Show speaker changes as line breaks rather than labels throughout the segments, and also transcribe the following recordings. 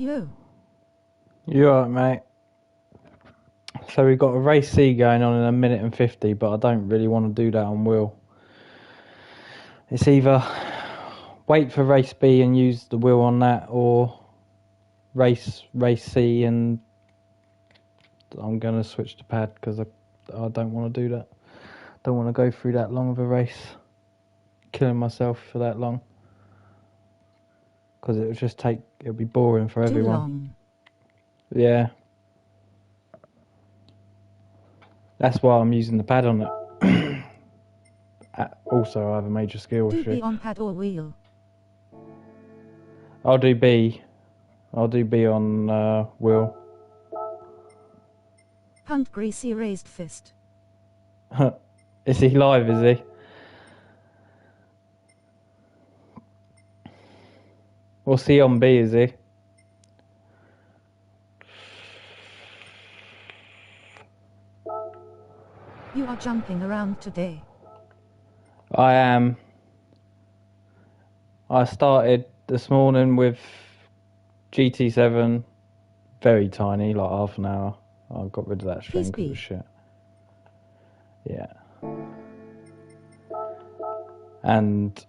You.
You alright, mate? So we've got a race C going on in a minute and 50, but I don't really want to do that on wheel. It's either wait for race B and use the wheel on that, or race C, and I'm going to switch to pad because I don't want to do that. Don't want to go through that long of a race, killing myself for that long, because it'll be boring for everyone.
Too long.
Yeah. That's why I'm using the pad on it. Also, I have a major skill issue.
Do B on pad or wheel?
I'll do B. I'll do B on wheel.
Hunt Greasy raised fist.
Is he live, is he? What's he on B, is he?
You are jumping around today.
I am. I started this morning with GT7, very tiny, like half an hour. I got rid of that string because it was shit. Yeah. And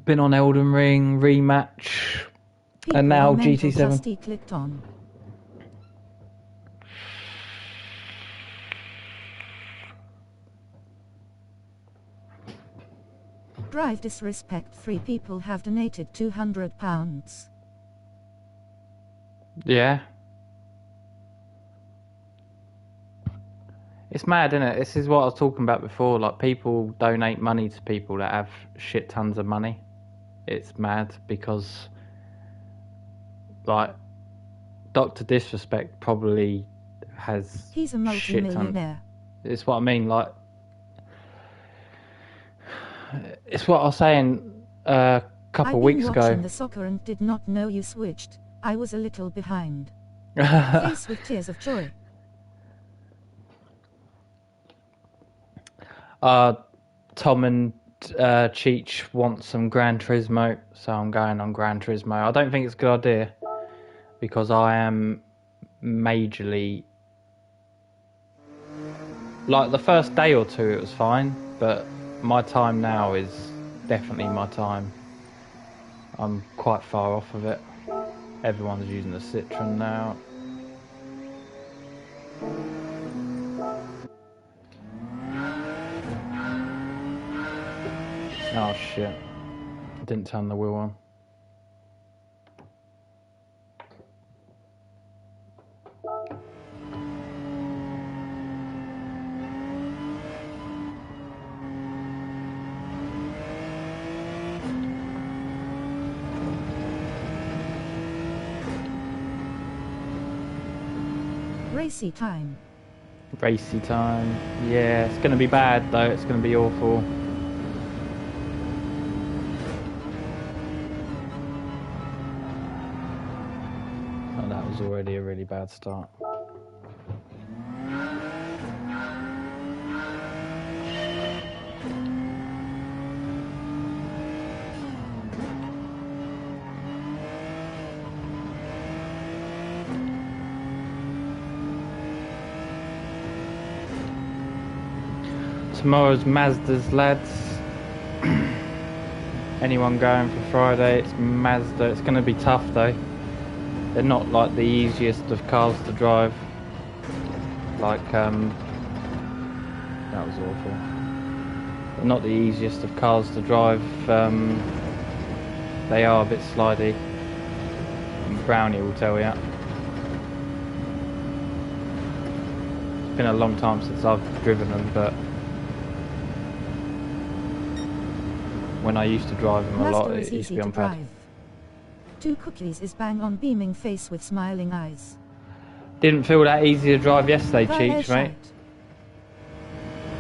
been on Elden Ring, rematch, and now GT7.
Clicked on. Drive disrespect. 3 people have donated £200.
Yeah. It's mad, isn't it? This is what I was talking about before. Like, people donate money to people that have shit tons of money. It's mad because, like, Dr. Disrespect probably has.
He's a multi-millionaire.
It's what I mean. Like, it's what I was saying a couple of weeks ago.
I watching the soccer and did not know you switched. I was a little behind. Face with tears of joy.
Tom and Cheech want some Gran Turismo, so I'm going on Gran Turismo. I don't think it's a good idea because I am majorly, like, the first day or two it was fine, but my time now is definitely my time. I'm quite far off of it. Everyone's using the Citroen now. Oh shit, I didn't turn the wheel on.
Racy time.
Racy time. Yeah, it's going to be bad though. It's going to be awful. Oh, that was already a really bad start. Tomorrow's Mazda's, lads. Anyone going for Friday? It's Mazda. It's going to be tough though. They're not like the easiest of cars to drive. Like, that was awful. They're not the easiest of cars to drive. They are a bit slidey. And Brownie will tell you. It's been a long time since I've driven them, but when I used to drive them a lot, it used to be on pad.
2 cookies is bang on beaming face with smiling eyes.
Didn't feel that easy to drive yesterday, Cheech, mate.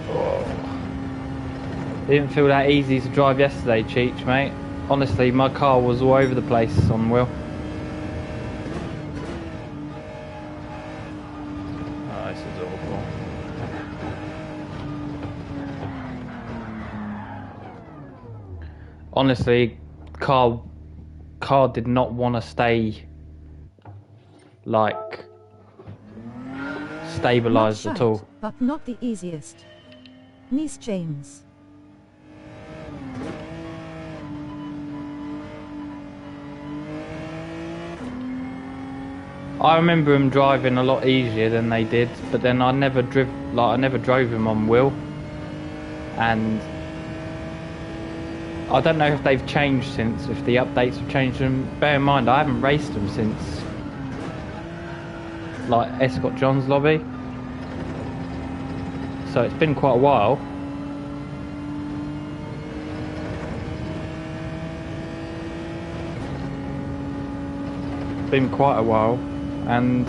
Oh. Didn't feel that easy to drive yesterday, Cheech, mate. Honestly, my car was all over the place on wheel. Oh, this is awful. Honestly, car car did not want to stay like stabilized
Not
at all.
shite, but not the easiest. Nice James.
I remember him driving a lot easier than they did, but then I never drove him on wheel, and I don't know if they've changed since, if the updates have changed them. Bear in mind, I haven't raced them since like Escott John's lobby, so it's been quite a while. Been quite a while, and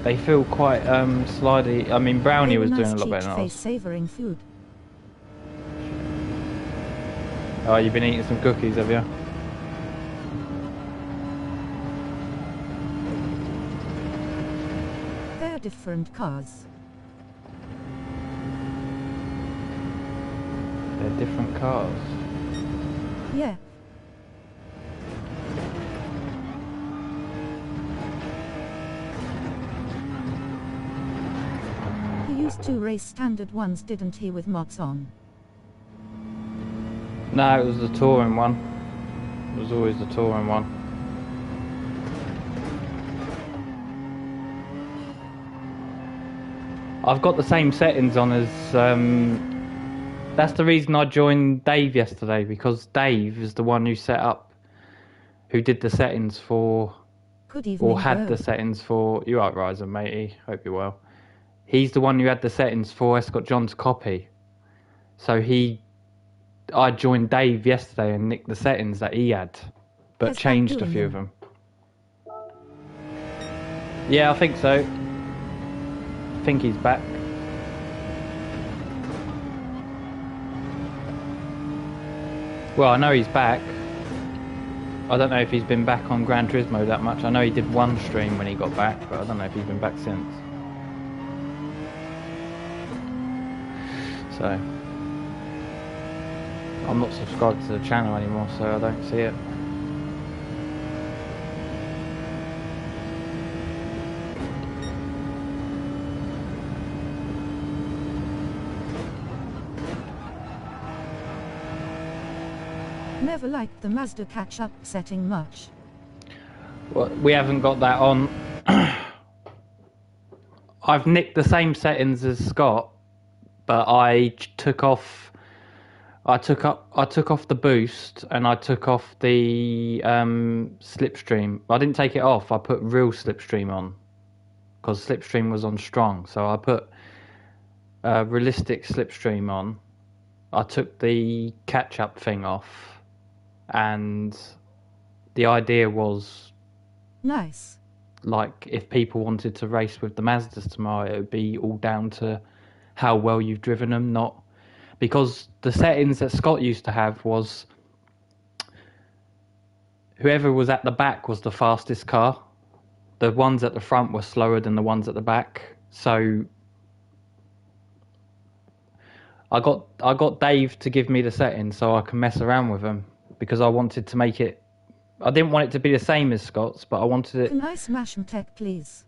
they feel quite slidey. I mean, Brownie was doing a lot better than I was.
Savouring food.
Oh, you've been eating some cookies, have you?
They're different cars.
They're different cars.
Yeah. He used to race standard ones, didn't he, with mods on?
No, it was the touring one. It was always the touring one. I've got the same settings on as... that's the reason I joined Dave yesterday, because Dave is the one who set up... who did the settings for...
Good evening,
or had
bro.
the settings for... You alright, Ryzen, matey? Hope you're well. He's the one who had the settings for Escott John's copy. So I joined Dave yesterday and nicked the settings that he had, but changed a few of them. Yeah, I think so. I think he's back. Well, I know he's back. I don't know if he's been back on Gran Turismo that much. I know he did one stream when he got back, but I don't know if he's been back since. So, I'm not subscribed to the channel anymore, so I don't see it.
Never liked the Mazda catch-up setting much.
Well, we haven't got that on. I've nicked the same settings as Scott, but I took off the boost and I took off the slipstream. I didn't take it off. I put real slipstream on because slipstream was on strong. So I put realistic slipstream on. I took the catch-up thing off, and the idea was
nice.
Like if people wanted to race with the Mazdas tomorrow, it would be all down to how well you've driven them, not because the settings that Scott used to have was whoever was at the back was the fastest car. The ones at the front were slower than the ones at the back. So I got Dave to give me the settings so I can mess around with them because I wanted to make it. I didn't want it to be the same as Scott's, but I wanted it.
Can I smash him tech, please?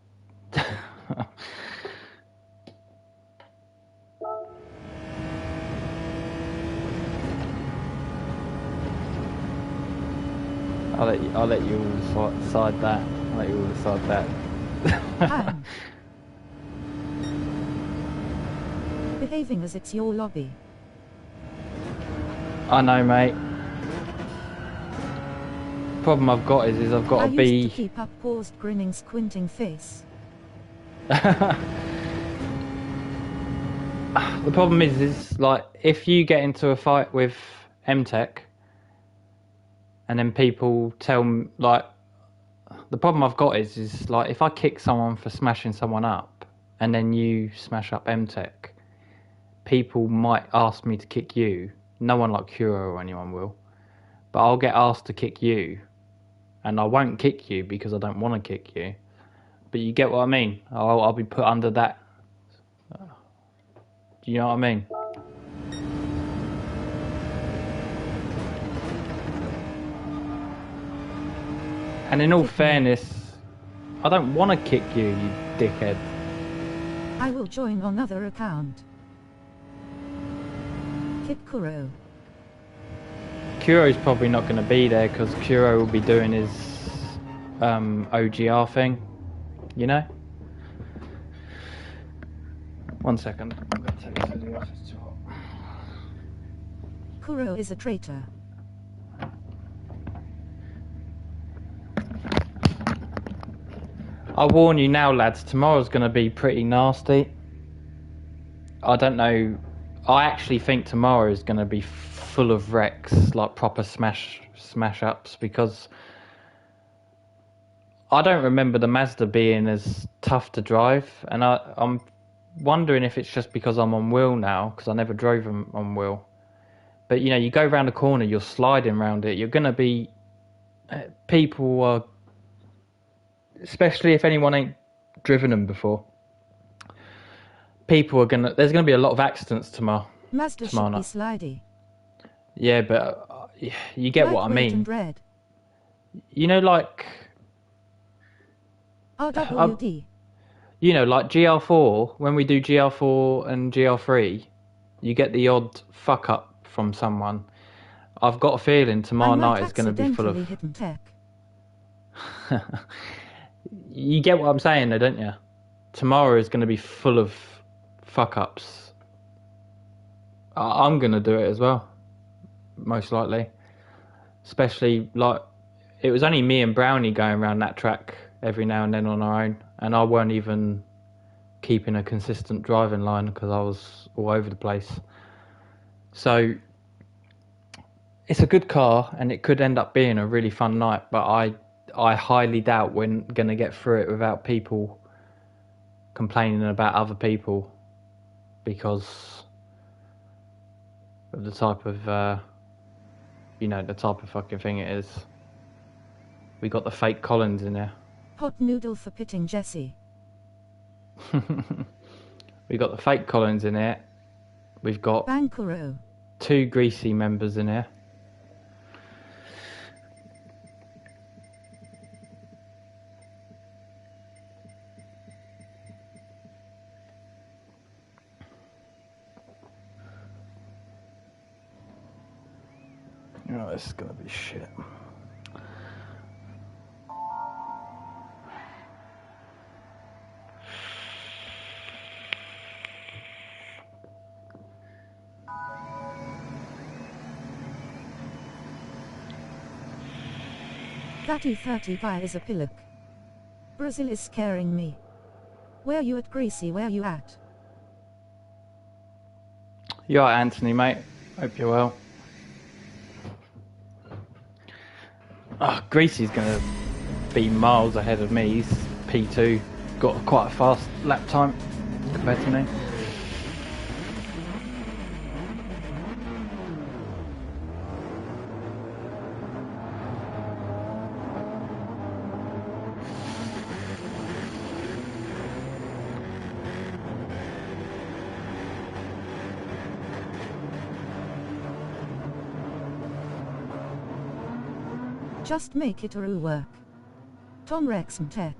I'll let you all decide that. I'll let you all decide that.
Behaving as it's your lobby.
I know, mate. Problem I've got is I've got to be.
I used to keep up paused, grinning, squinting face.
The problem is like if you get into a fight with MTech, and then people tell me like, the problem I've got is like if I kick someone for smashing someone up, and then you smash up MTech, people might ask me to kick you. No one like Curo or anyone will, but I'll get asked to kick you. And I won't kick you because I don't want to kick you. But you get what I mean? I'll be put under that. Do you know what I mean? And in all
Kick me.
fairness, I don't want to kick you, you dickhead.
I will join on other account. Kick Kuro.
Kuro's probably not going to be there because Kuro will be doing his OGR thing, you know? 1 second. I'm going to take this to the office too hot.
Kuro is a traitor.
I warn you now, lads, tomorrow's going to be pretty nasty. I don't know. I actually think tomorrow is going to be full of wrecks, like proper smash ups, because I don't remember the Mazda being as tough to drive, and I'm wondering if it's just because I'm on wheel now, because I never drove them on wheel. But you know, you go around a corner, you're sliding around it, you're going to be... people are... especially if anyone ain't driven them before. People are going to... there's going to be a lot of accidents tomorrow.
Mazda should be
night.
slidey.
Yeah, but you get what I
Lightweight
mean.
and red.
You know, like...
RWD.
You know, like GR4, when we do GR4 and GR3, you get the odd fuck up from someone. I've got a feeling tomorrow night is going to be full of...
hidden tech.
You get what I'm saying though, don't you? Tomorrow is going to be full of fuck ups. I'm going to do it as well, most likely. Especially, like, it was only me and Brownie going around that track every now and then on our own, and I weren't even keeping a consistent driving line because I was all over the place. So it's a good car and it could end up being a really fun night, but I highly doubt we're going to get through it without people complaining about other people because of the type of you know, the type of fucking thing it is. We got the fake Collins in there.
Hot noodle for pitting Jesse.
We got the fake Collins in here. We've got
Bankuro.
2 greasy members in here. Oh, this is gonna be shit.
That E30 guy is a pillock. Brazil is scaring me. Where you at, Greasy? Where you at?
You alright, Anthony, mate? Hope you're well. Oh, Greasy's gonna be miles ahead of me. He's P2. Got quite a fast lap time compared to me.
Just make it a work. Tom Wrexham Tech.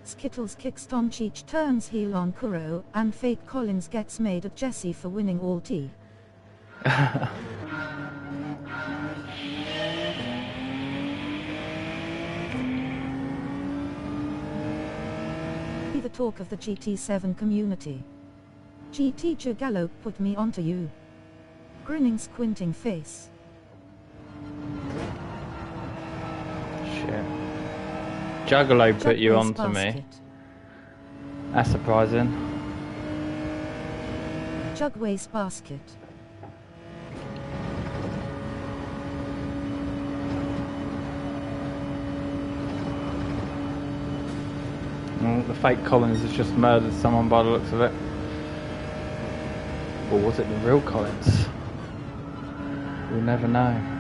Skittles kicks Tom Cheech turns heel on Kuro, and fake Collins gets made at Jesse for winning all T. Be the talk of the GT7 community. GT Gallo put me onto you. Grinning squinting face.
Shit. Juggalo put you
Jugways
onto me.
basket.
That's surprising.
Jugways basket.
Well, the fake Collins has just murdered someone by the looks of it. Or was it the real Collins? We'll never know.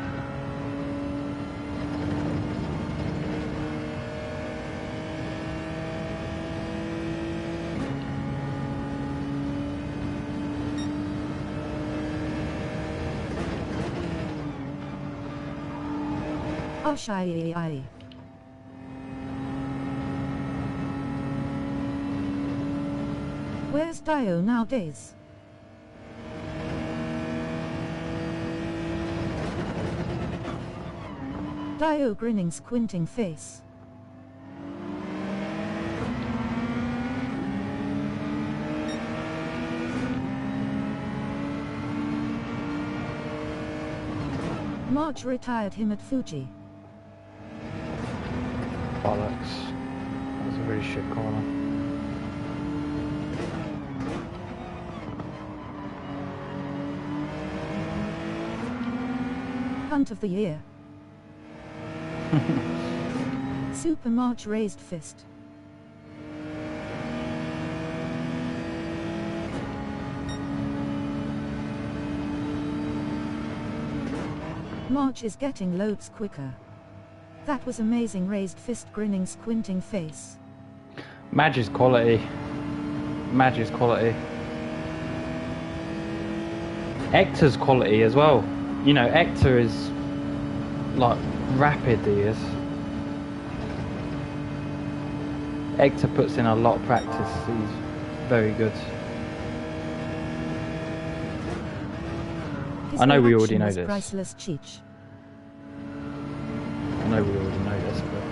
Ashai. Where's Dio nowadays? Dio grinning, squinting face. March retired him at Fuji.
Bollocks. That was a really shit corner.
Hunt of the year. Super March raised fist. March is getting loads quicker. That was amazing, raised fist, grinning, squinting face.
Madge is quality. Madge is quality. Hector's quality as well. You know, Hector is like rapid, he is. Hector puts in a lot of practice. He's very good.
His
I know we already
reaction
know
was
this.
priceless. Cheech.
I know we already know this, but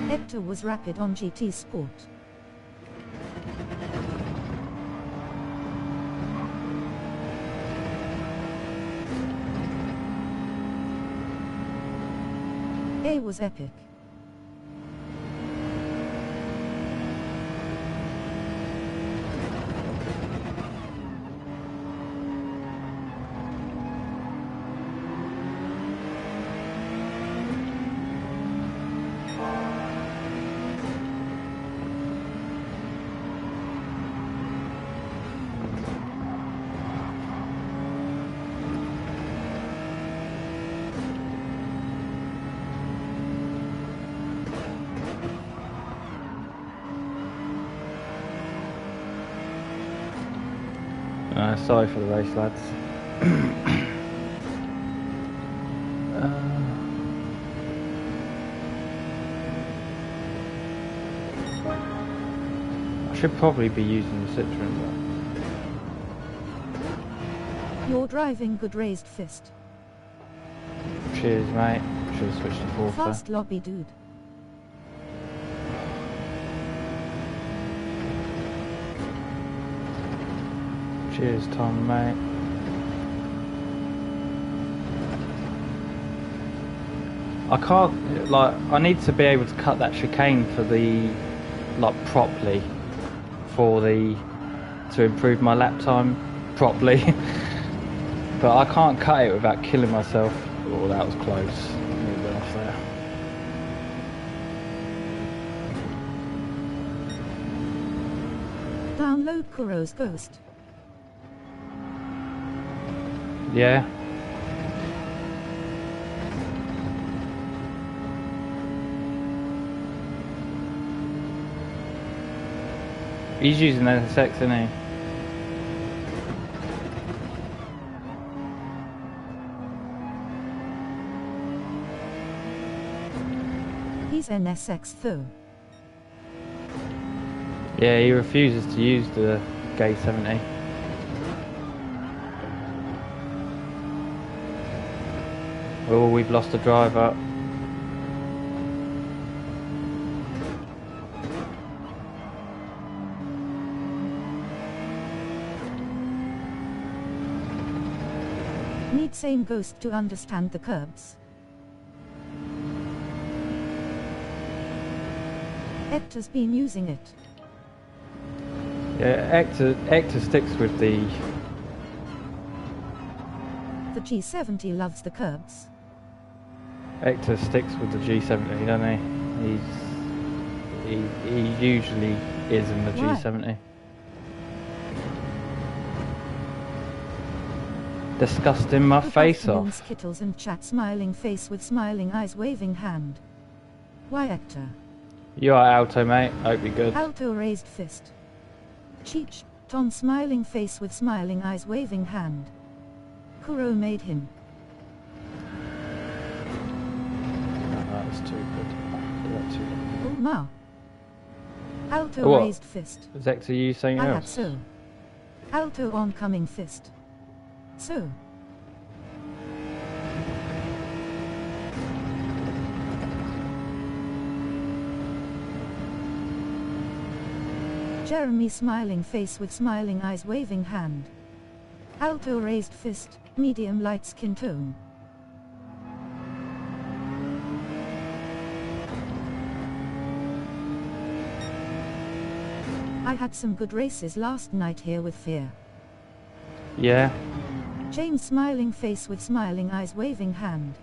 Hector was rapid on GT Sport. A was epic.
sorry for the race, lads. I should probably be using the Citroen, but
You're driving good, raised fist.
cheers, mate. Should have switched to fourth there.
Fast lobby, dude.
Cheers, Tom, mate. I can't, like, I need to be able to cut that chicane for the, like, properly, for the, to improve my lap time properly. But I can't cut it without killing myself. Oh, that was close. Move it off there.
Download Kuro's Ghost.
Yeah. He's using NSX, isn't he?
He's NSX though.
Yeah, he refuses to use the GT7. Oh, we've lost a driver.
Need same Ghost to understand the curbs. Hector's been using it.
Yeah, Hector sticks with the...
The G70 loves the curbs.
Hector sticks with the G70, doesn't he? He usually is in the
Why?
G70. Disgusting my
Good
face
afternoon,
off.
Skittles and chat, smiling face with smiling eyes, waving hand. Why Hector?
You are Alto, mate. Hope you're good.
Alto raised fist. Cheech, Tom smiling face with smiling eyes, waving hand. Kuro made him.
That was too good.
Ma. Alto
What?
raised fist.
Zector, you saying
I had
else?
so. Alto oncoming fist. So. Jeremy smiling face with smiling eyes waving hand. Alto raised fist, medium light skin tone. I had some good races last night here with Fear.
Yeah.
James smiling face with smiling eyes waving hand.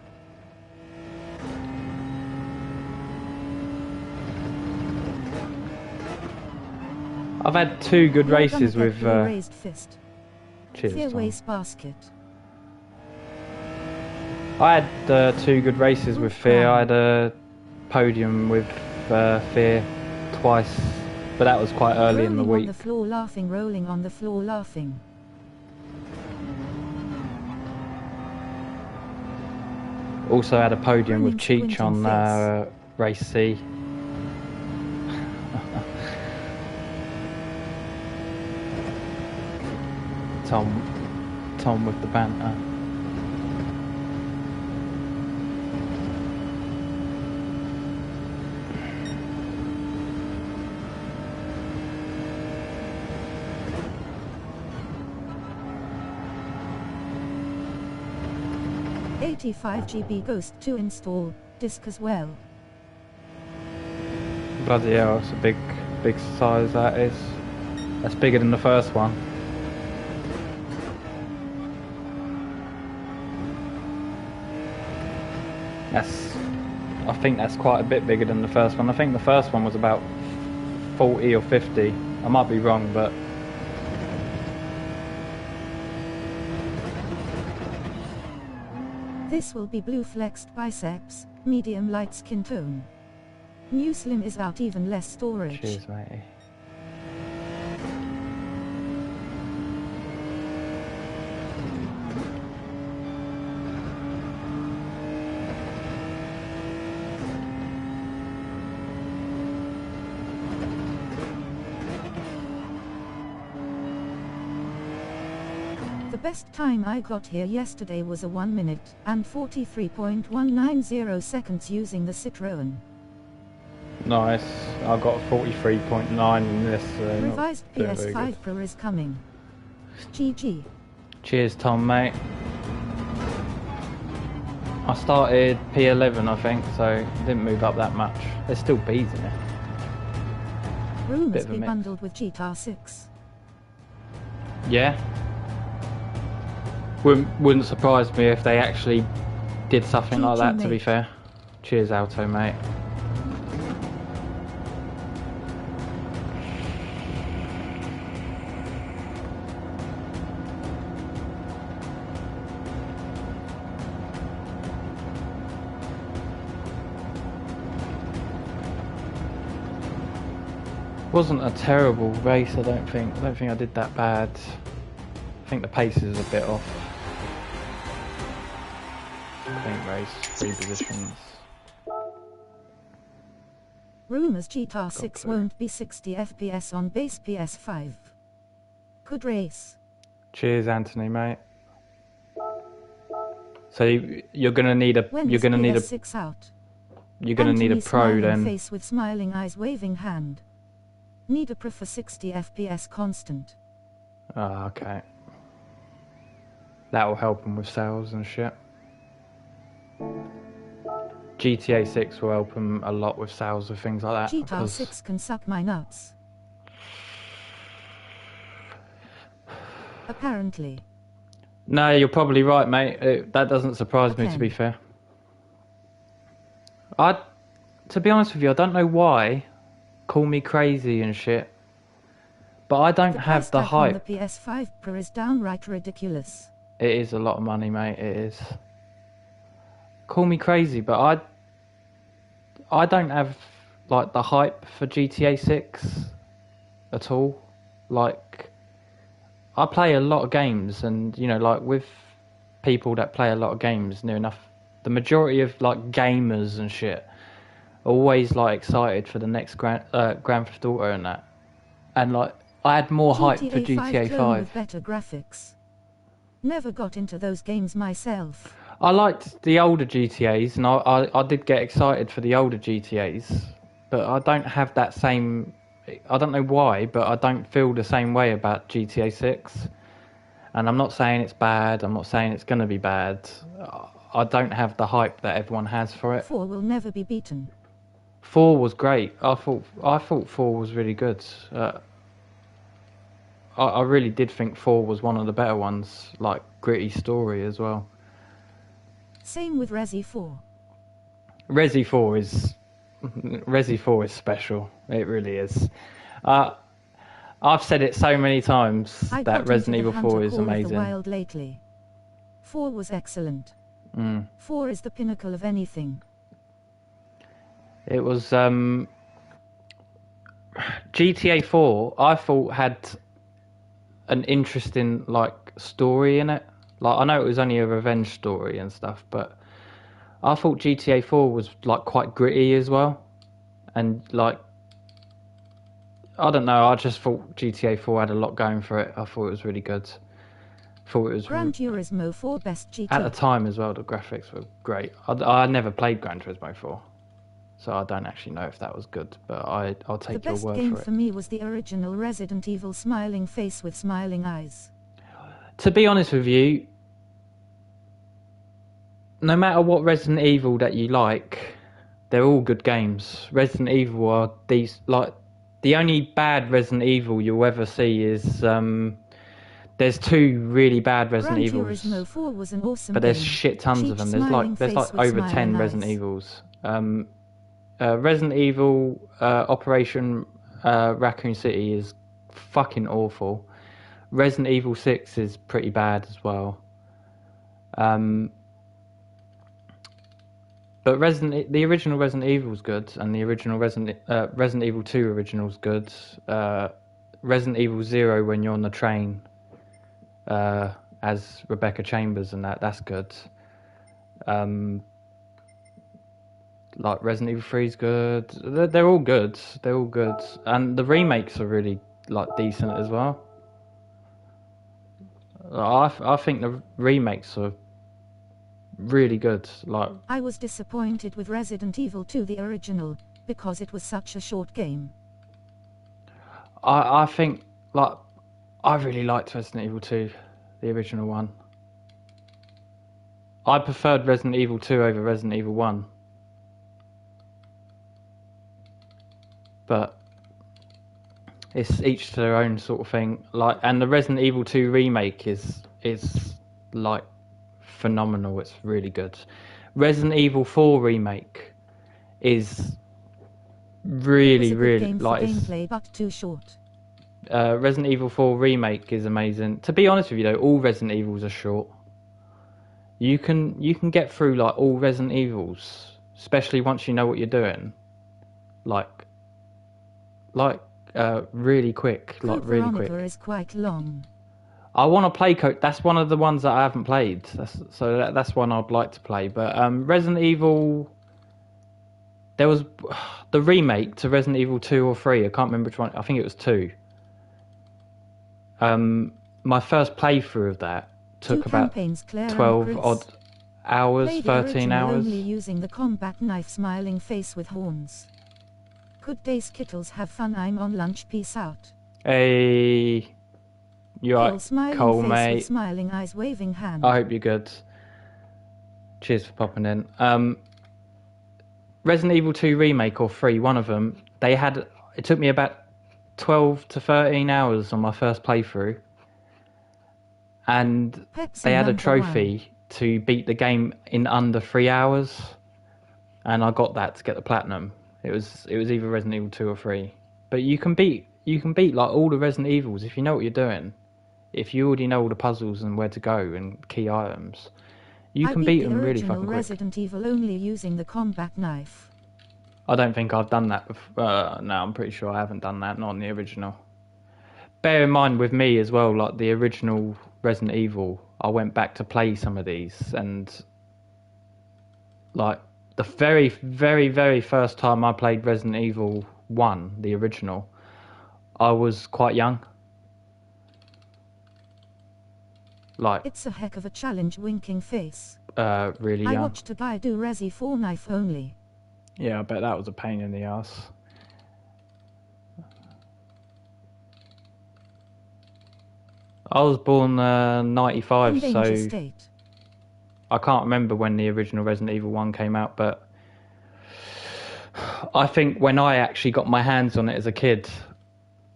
I've had 2 good races with
raised fist.
cheers,
Fear
Tom.
waste basket.
I had 2 good races with Fear. I had a podium with Fear twice, but that was quite early in the
Rolling
week.
on the floor laughing, rolling on the floor laughing.
Also had a podium with
Running,
Cheech on
squinting
race C. Tom with the banter.
$85 GB Ghost to install, disc as well.
Bloody hell, it's a big size that is. That's bigger than the first one. I think that's quite a bit bigger than the first one. I think the first one was about 40 or 50. I might be wrong, but
This will be blue flexed biceps, medium light skin tone. New slim is out, even less storage.
cheers, matey.
The best time I got here yesterday was a 1 minute and 43.190 seconds using the Citroën.
Nice. I got 43.9 in this.
Revised
not doing very
PS5
good.
Pro is coming. GG.
Cheers, Tom, mate. I started P11, I think, so didn't move up that much. There's still B's in it.
Rumours
Bit of a
be
mix.
bundled with GT6.
Yeah. Wouldn't surprise me if they actually did something like that, to be
mate.
fair. Cheers, Alto, mate. Wasn't a terrible race, I don't think. I don't think I did that bad. I think the pace is a bit off. Clean race, 3 positions.
Rumours GT6
clue.
won't be 60 FPS on base PS5. Good race.
Cheers, Anthony, mate. So you're gonna need a
When
you're
is
gonna need a
PS6 out?
you're gonna need a
Anthony
pro
smiling
then.
face with smiling eyes waving hand. Need a pro for 60 FPS constant.
Oh, okay. That'll help them with sales and shit. GTA 6 will help them a lot with sales of things like that. because-
GT6 can suck my nuts. Apparently.
No, you're probably right, mate. That doesn't surprise me, to be fair. To be honest with you, I don't know why. Call me crazy and shit. But I don't have the
price tag on
hype.
the PS5 Pro is downright ridiculous.
It is a lot of money, mate. It is. Call me crazy, but I don't have like the hype for GTA 6 at all. Like, I play a lot of games, and you know, like with people that play a lot of games, near enough, the majority of like gamers and shit always like excited for the next Grand Theft Auto and that. And like I had more hype for GTA
5 clone
5.
with better graphics. Never got into those games myself.
I liked the older GTAs, and I did get excited for the older GTAs, but I don't have that same. I don't know why, but I don't feel the same way about GTA 6. And I'm not saying it's bad. I'm not saying it's going to be bad. I don't have the hype that everyone has for it.
4 will never be beaten.
4 was great. I thought 4 was really good. I really did think 4 was one of the better ones, like gritty story as well.
Same with Resi 4.
Resi 4 is special. It really is. I've said it so many times that Resident Evil 4 is amazing.
The Wild lately. 4 was excellent. 4 is the pinnacle of anything.
It was GTA 4. I thought had an interesting like story in it. Like I know it was only a revenge story and stuff, but I thought GTA 4 was like quite gritty as well, and like I don't know. I just thought GTA 4 had a lot going for it. I thought it was really good. Thought it was
Gran Turismo 4 best GT.
At the time as well. The graphics were great. I never played Gran Turismo 4, so I don't actually know if that was good. But I'll take your word for it.
The best game for me was the original Resident Evil smiling face with smiling eyes.
To be honest with you, no matter what Resident Evil that you like, they're all good games. Resident Evil are these like the only bad Resident Evil you'll ever see is there's 2 really bad Resident Evils.
Gran Turismo 4 was an awesome
but there's
game.
shit tons
Cheap
of them. There's like over 10 Resident
eyes.
Evils. Resident Evil Operation Raccoon City is fucking awful. Resident Evil 6 is pretty bad as well. But the original Resident Evil is good, and the original Resident Evil 2 original is good. Resident Evil 0 when you're on the train as Rebecca Chambers and that's good. Like Resident Evil 3 is good. They're all good. They're all good, and the remakes are really like decent as well. I think the remakes are really good. Like
I was disappointed with Resident Evil 2, the original, because it was such a short game.
I think like I really liked Resident Evil 2, the original one. I preferred Resident Evil 2 over Resident Evil 1. But it's each to their own sort of thing. Like, and the Resident Evil 2 remake is like phenomenal. It's really good. Resident Evil 4 remake is really like
gameplay, but too short.
Resident Evil 4 remake is amazing. To be honest with you though, all Resident Evils are short. You can get through like all Resident Evils, especially once you know what you're doing. Really quick, like really quick.
Is quite long.
I want to play Code. That's one of the ones that I haven't played. That's one I'd like to play. But Resident Evil, there was the remake to Resident Evil 2 or 3. I can't remember which one. I think it was 2. My first playthrough of that took about 12 odd hours, 13 hours.
Only using the combat knife, smiling face with horns. Good day, Skittles. Have fun. I'm on lunch. Peace out.
Hey, you are Cole, mate.
With smiling eyes, waving hand.
I hope you're good. Cheers for popping in. Resident Evil 2 remake or 3, one of them. It took me about 12 to 13 hours on my first playthrough, and they had a trophy to beat the game in under 3 hours, and I got that to get the platinum. It was either Resident Evil 2 or 3. But you can beat like all the Resident Evils if you know what you're doing. If you already know all the puzzles and where to go and key items, you can beat them really fucking quick.
Resident Evil only using the combat knife.
I don't think I've done that before. No, I'm pretty sure I haven't done that, not in the original. Bear in mind with me as well, like the original Resident Evil, I went back to play some of these, and like the very, very, very first time I played Resident Evil 1, the original, I was quite young. Like,
It's a heck of a challenge, winking face.
really
I
young.
watched a guy do Resi 4 knife only.
Yeah, I bet that was a pain in the ass. I was born 95,
In danger
so
state.
I can't remember when the original Resident Evil 1 came out, but I think when I actually got my hands on it as a kid,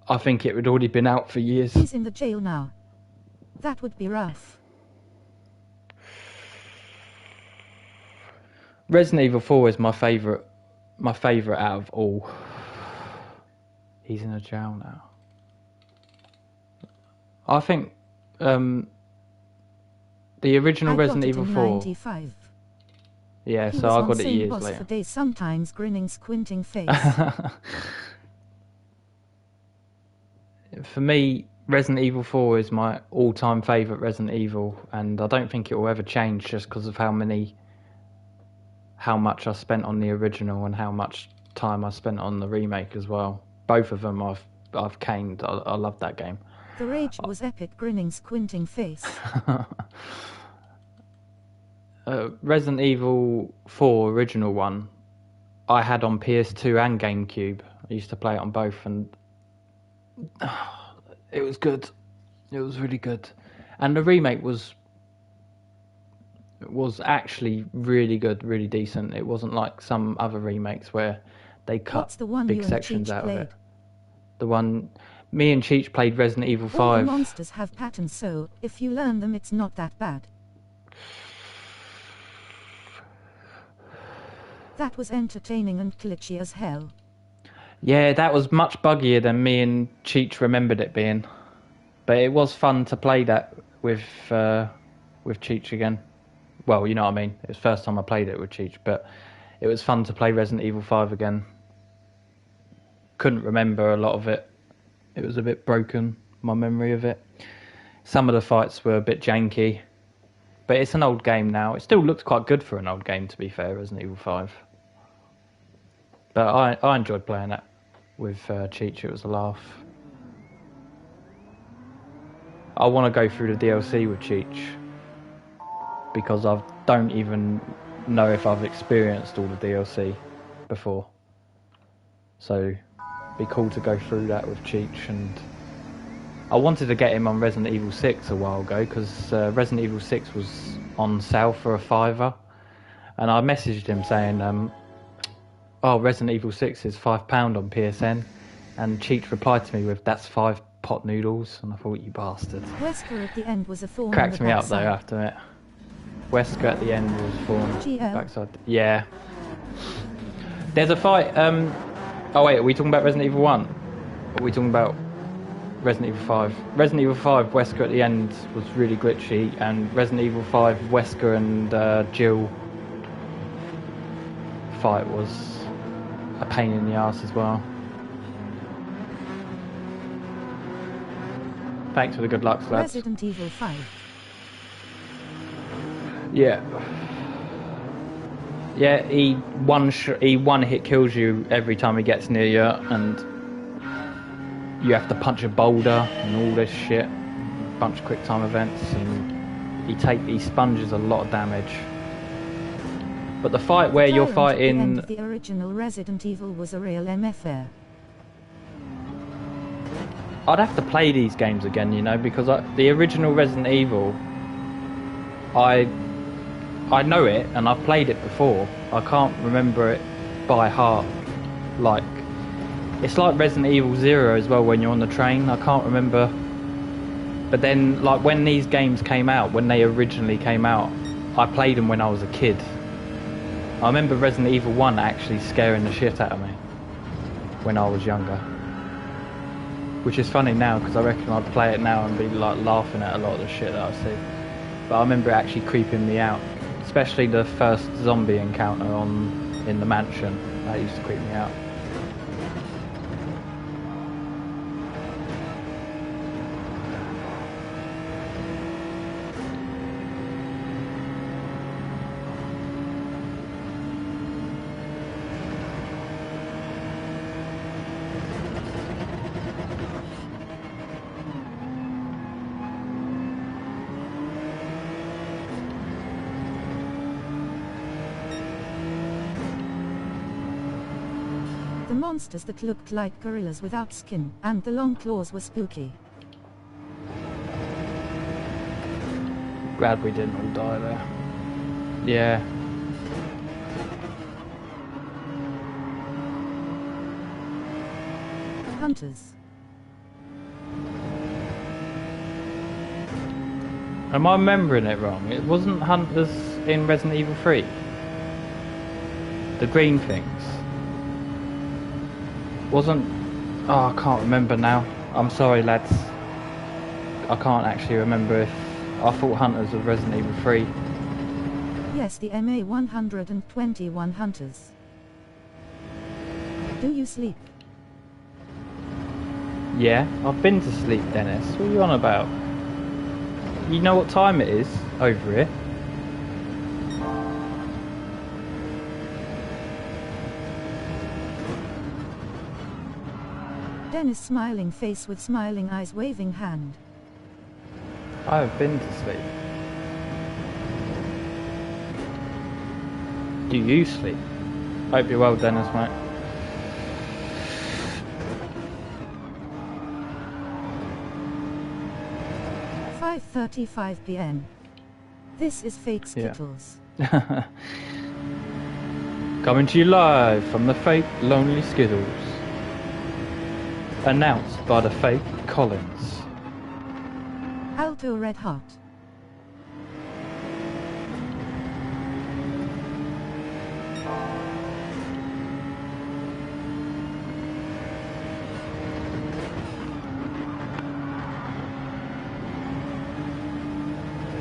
I think it had already been out for years.
He's in the jail now. That would be rough.
Resident Evil 4 is my favourite out of all. He's in a jail now. I think the original Resident Evil 4.
95.
Yeah,
He
so
was
I
on
got it
same
years
boss
later.
for days, sometimes grinning, squinting face.
For me, Resident Evil 4 is my all-time favourite Resident Evil, and I don't think it will ever change just because of how much I spent on the original and how much time I spent on the remake as well. Both of them I've caned. I love that game.
The rage was epic, grinning, squinting face.
Resident Evil 4 original one I had on PS2 and GameCube. I used to play it on both, and it was good. It was really good. And the remake was actually really good, really decent. It wasn't like some other remakes where they cut
What's the one
big
you and
sections
Cheech
out
played?
of it. The one me and Cheech played Resident Evil 5.
All the monsters have patterns, so if you learn them it's not that bad. That was entertaining and glitchy as hell.
Yeah, that was much buggier than me and Cheech remembered it being. But it was fun to play that with Cheech again. Well, you know what I mean. It was the first time I played it with Cheech, but it was fun to play Resident Evil 5 again. Couldn't remember a lot of it. It was a bit broken, my memory of it. Some of the fights were a bit janky. But it's an old game now. It still looks quite good for an old game, to be fair, Resident Evil 5. But I enjoyed playing it with Cheech. It was a laugh. I want to go through the DLC with Cheech, because I don't even know if I've experienced all the DLC before. So it'd be cool to go through that with Cheech. And I wanted to get him on Resident Evil 6 a while ago, because Resident Evil 6 was on sale for £5, and I messaged him saying, oh, Resident Evil 6 is £5 on PSN, and Cheech replied to me with, that's 5 pot noodles, and I thought, you bastard.
Wesker at the end was a thorn
Cracked
in the
me up though
backside.
after it. Wesker at the end was thorn
GL.
backside. Yeah. There's a fight. Oh wait, are we talking about Resident Evil 1? Or are we talking about Resident Evil 5? Resident Evil 5, Wesker at the end was really glitchy, and Resident Evil 5, Wesker and Jill fight was a pain in the ass as well. Thanks for the good luck, lads.
Resident Evil 5.
Yeah. Yeah, he one hit kills you every time he gets near you, and you have to punch a boulder and all this shit. Bunch of quick time events, and he sponges a lot of damage. But the fight where you're fighting,
The original Resident Evil was a real MFR.
I'd have to play these games again, you know, because the original Resident Evil, I know it and I've played it before. I can't remember it by heart. Like, it's like Resident Evil 0 as well when you're on the train. I can't remember. But then, like, when these games came out, when they originally came out, I played them when I was a kid. I remember Resident Evil 1 actually scaring the shit out of me when I was younger. Which is funny now, because I reckon I'd play it now and be like laughing at a lot of the shit that I see. But I remember it actually creeping me out. Especially the first zombie encounter in the mansion. That used to creep me out.
The monsters that looked like gorillas without skin, and the long claws were spooky.
Glad we didn't all die there. Yeah.
Hunters.
Am I remembering it wrong? It wasn't hunters in Resident Evil 3? The green things. Wasn't... Oh, I can't remember now. I'm sorry, lads. I can't actually remember if... I thought hunters was Resident Evil 3.
Yes, the MA-121 hunters. Do you sleep?
Yeah, I've been to sleep, Dennis. What are you on about? You know what time it is over here?
Dennis smiling face with smiling eyes waving hand.
I have been to sleep. Do you sleep? Hope you're well, Dennis, mate.
At 5:35 p.m. This is Fake Skittles.
Yeah. Coming to you live from the fake Lonely Skittles. Announced by the fake Collins.
Alto Red Hot.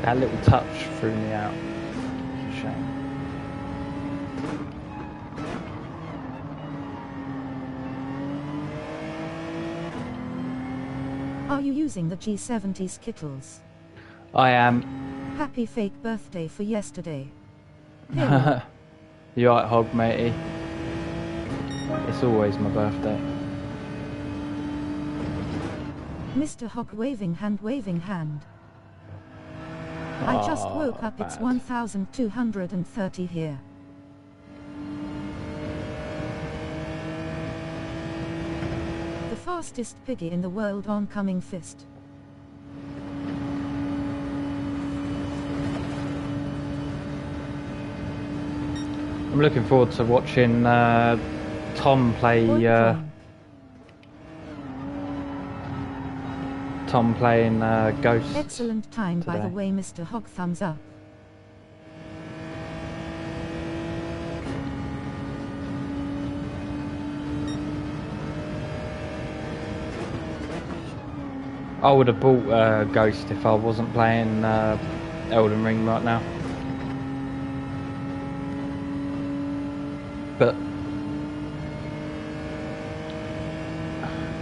That little touch threw me out. It's a shame.
Are you using the G7 Skittles?
I am.
Happy fake birthday for yesterday.
You alright, Hog, matey? It's always my birthday.
Mr. Hog waving hand waving hand. I just woke up, it's 1230 here. The fastest piggy in the world oncoming fist.
I'm looking forward to watching Tom play... Tom playing Ghost.
Excellent time
today.
by the way, Mr. Hog, thumbs up.
I would have bought Ghost if I wasn't playing Elden Ring right now. But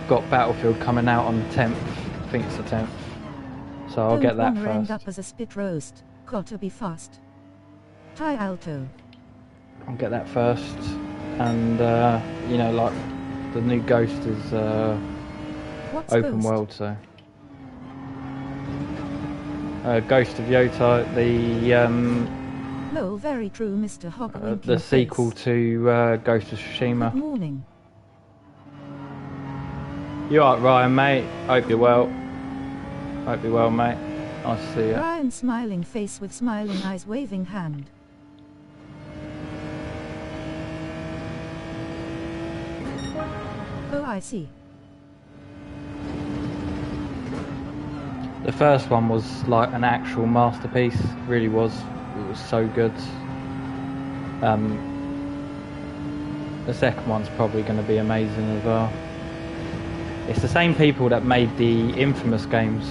got Battlefield coming out on the 10th. I think it's the 10th. So I'll get that
Don't
first.
end up as a spit roast. Gotta be fast. Thai Alto.
I'll get that first. And you know, like the new Ghost is
What's
open
Ghost?
world, so Ghost of Yota, the
No, very true, Mr. Hog.
the sequel to Ghost of
Good
Tsushima.
morning.
You alright, Ryan, mate? Hope you're well. Hope you're well, mate. Nice to see you.
Ryan smiling face with smiling eyes waving hand. Oh, I see.
The first one was like an actual masterpiece. Really was. It was so good. The second one's probably going to be amazing as well. It's the same people that made the Infamous games.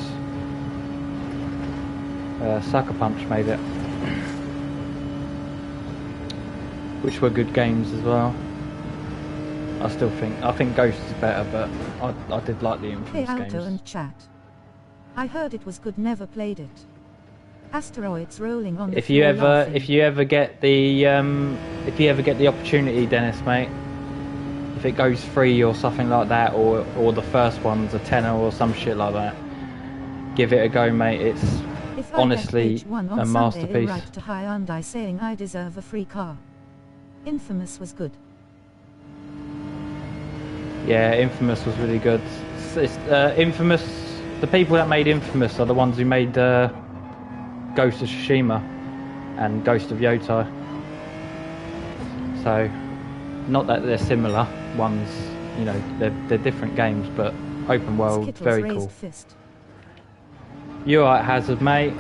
Sucker Punch made it. Which were good games as well. I think Ghost is better, but I did like the
Hey
Infamous
Alto
games.
and chat. I heard it was good, never played it. Asteroids rolling on the
If you
floor
ever get the opportunity, Dennis, mate, if it goes free or something like that, or the first one's a tenner or some shit like that, give it a go, mate. It's
If I
honestly
get page one on
a
Sunday,
masterpiece.
write to Hyundai saying I deserve a free car. Infamous was good.
Yeah, Infamous was really good. Infamous, the people that made Infamous are the ones who made Ghost of Tsushima and Ghost of Yotai. So, not that they're similar ones, you know, they're different games, but open world,
Skittles
very
raised
cool.
fist.
You alright, Hazard, mate?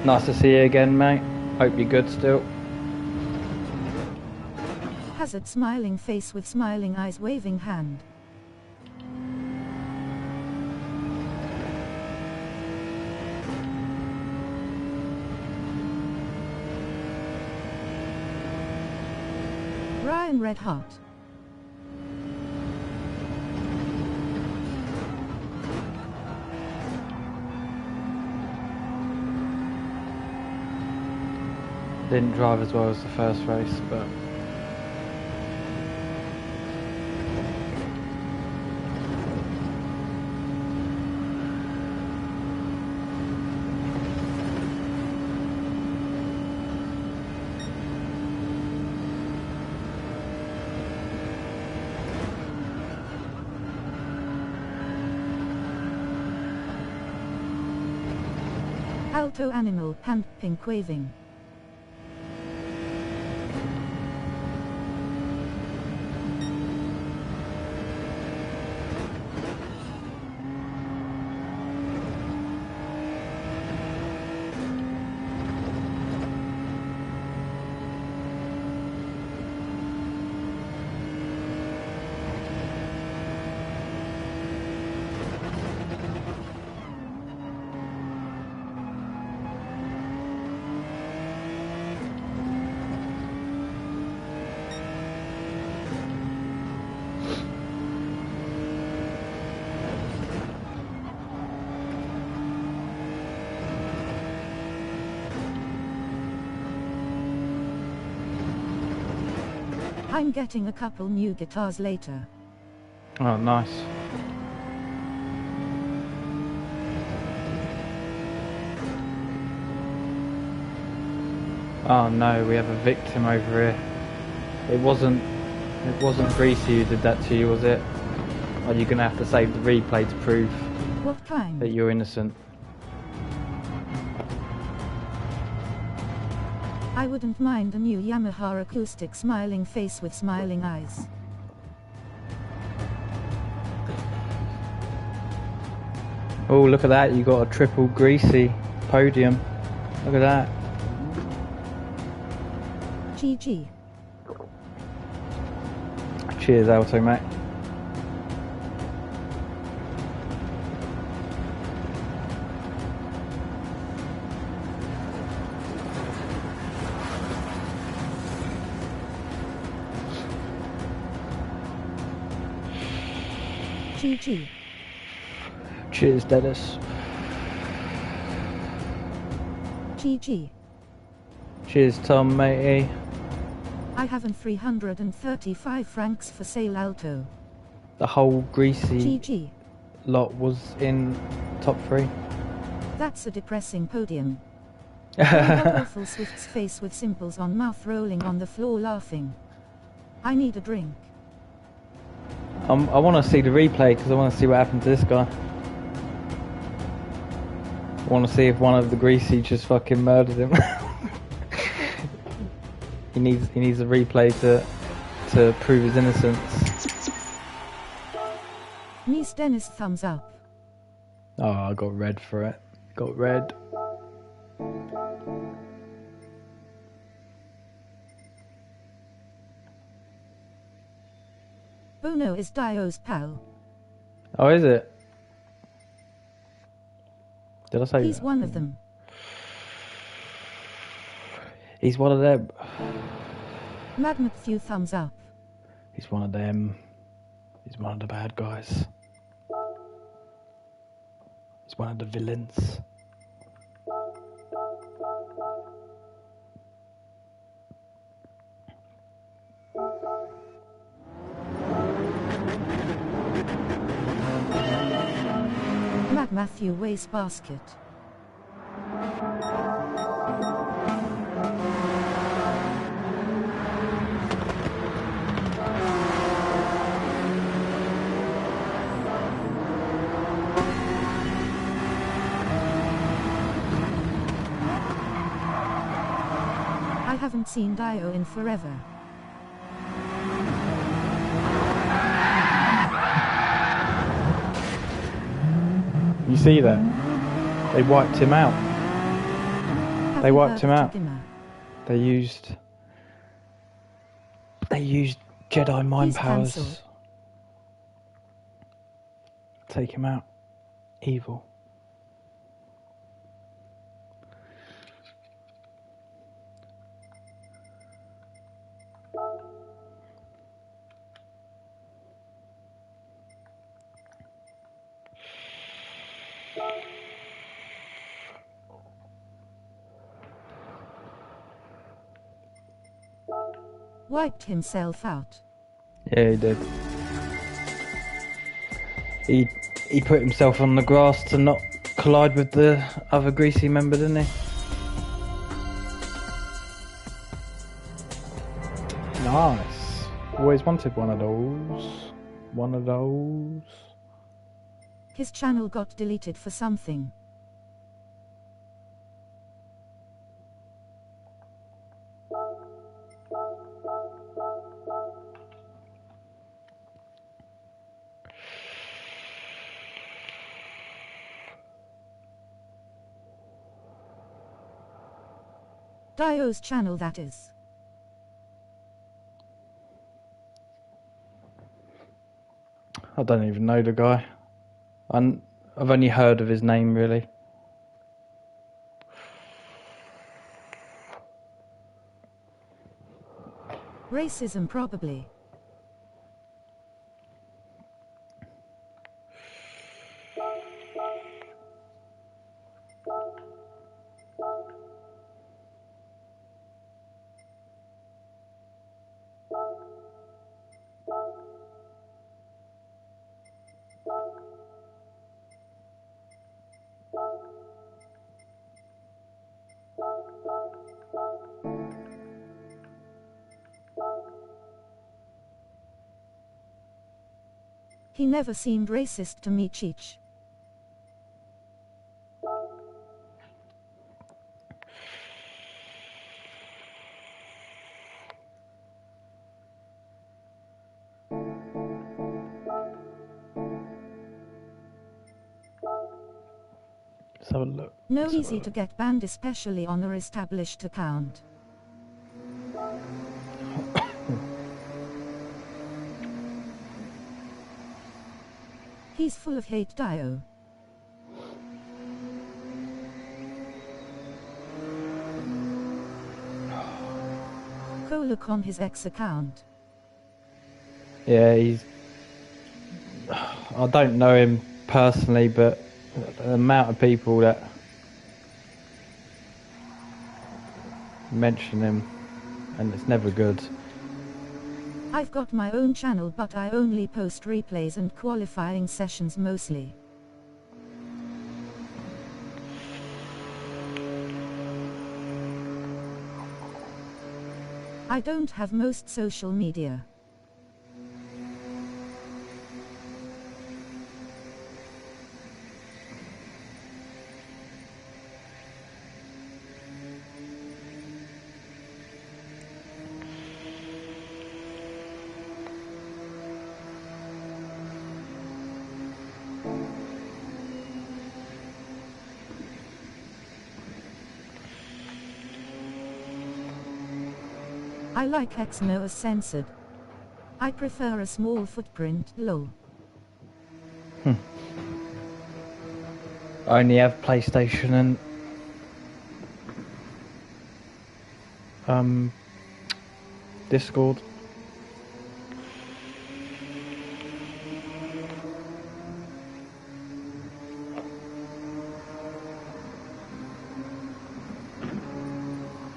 Nice to see you again, mate. Hope you're good still.
Hazard smiling face with smiling eyes waving hand. Ryan Red Heart.
Didn't drive as well as the first race, but
Alto animal, hand pink waving. I'm getting a couple new guitars later.
oh, nice. Oh no, we have a victim over here. It wasn't Greasy who did that to you, was it? Are you gonna have to save the replay to prove
What kind?
that you're innocent?
I wouldn't mind a new Yamaha acoustic smiling face with smiling eyes.
Oh, look at that, you got a triple Greasy podium. Look at that.
GG.
Cheers, Alto, mate.
GG.
Cheers, Dennis.
GG.
Cheers, Tom, matey.
I haven't 335 francs for sale Alto.
The whole Greasy
GG.
lot was in top 3.
That's a depressing podium. What awful Swift's face with simples on mouth rolling on the floor laughing. I need a drink.
I want to see the replay because I want to see what happened to this guy. I want to see if one of the Greasy just fucking murdered him. he needs a replay to prove his innocence.
Miss Dennis thumbs up.
Oh, I got red for it. Got red.
Bono is Dio's pal.
Oh, is it? Did I say
He's
that?
one of them.
He's one of them.
Magnet few thumbs up.
He's one of them. He's one of the bad guys. He's one of the villains.
Mad Matthew waste basket. haven't seen Dio in forever.
You see that? They wiped him out.
Have
They
you
wiped
heard
him
of
out.
Togima?
They used Jedi mind
He's
powers.
cancelled.
Take him out. Evil.
Wiped himself out.
Yeah, he did. He put himself on the grass to not collide with the other greasy member, didn't he? Nice. Always wanted one of those. One of those.
His channel got deleted for something. Dio's channel, that is.
I don't even know the guy. I've only heard of his name, really.
Racism, probably. He never seemed racist to me, Cheech.
Let's have a look.
No easy to get banned, especially on a established account. He's full of hate, Dio. Go look on his ex account.
Yeah, I don't know him personally, but the amount of people that mention him, and it's never good.
I've got my own channel, but I only post replays and qualifying sessions mostly. I don't have most social media. I like XMO as censored. I prefer a small footprint, lol.
I only have PlayStation and Discord.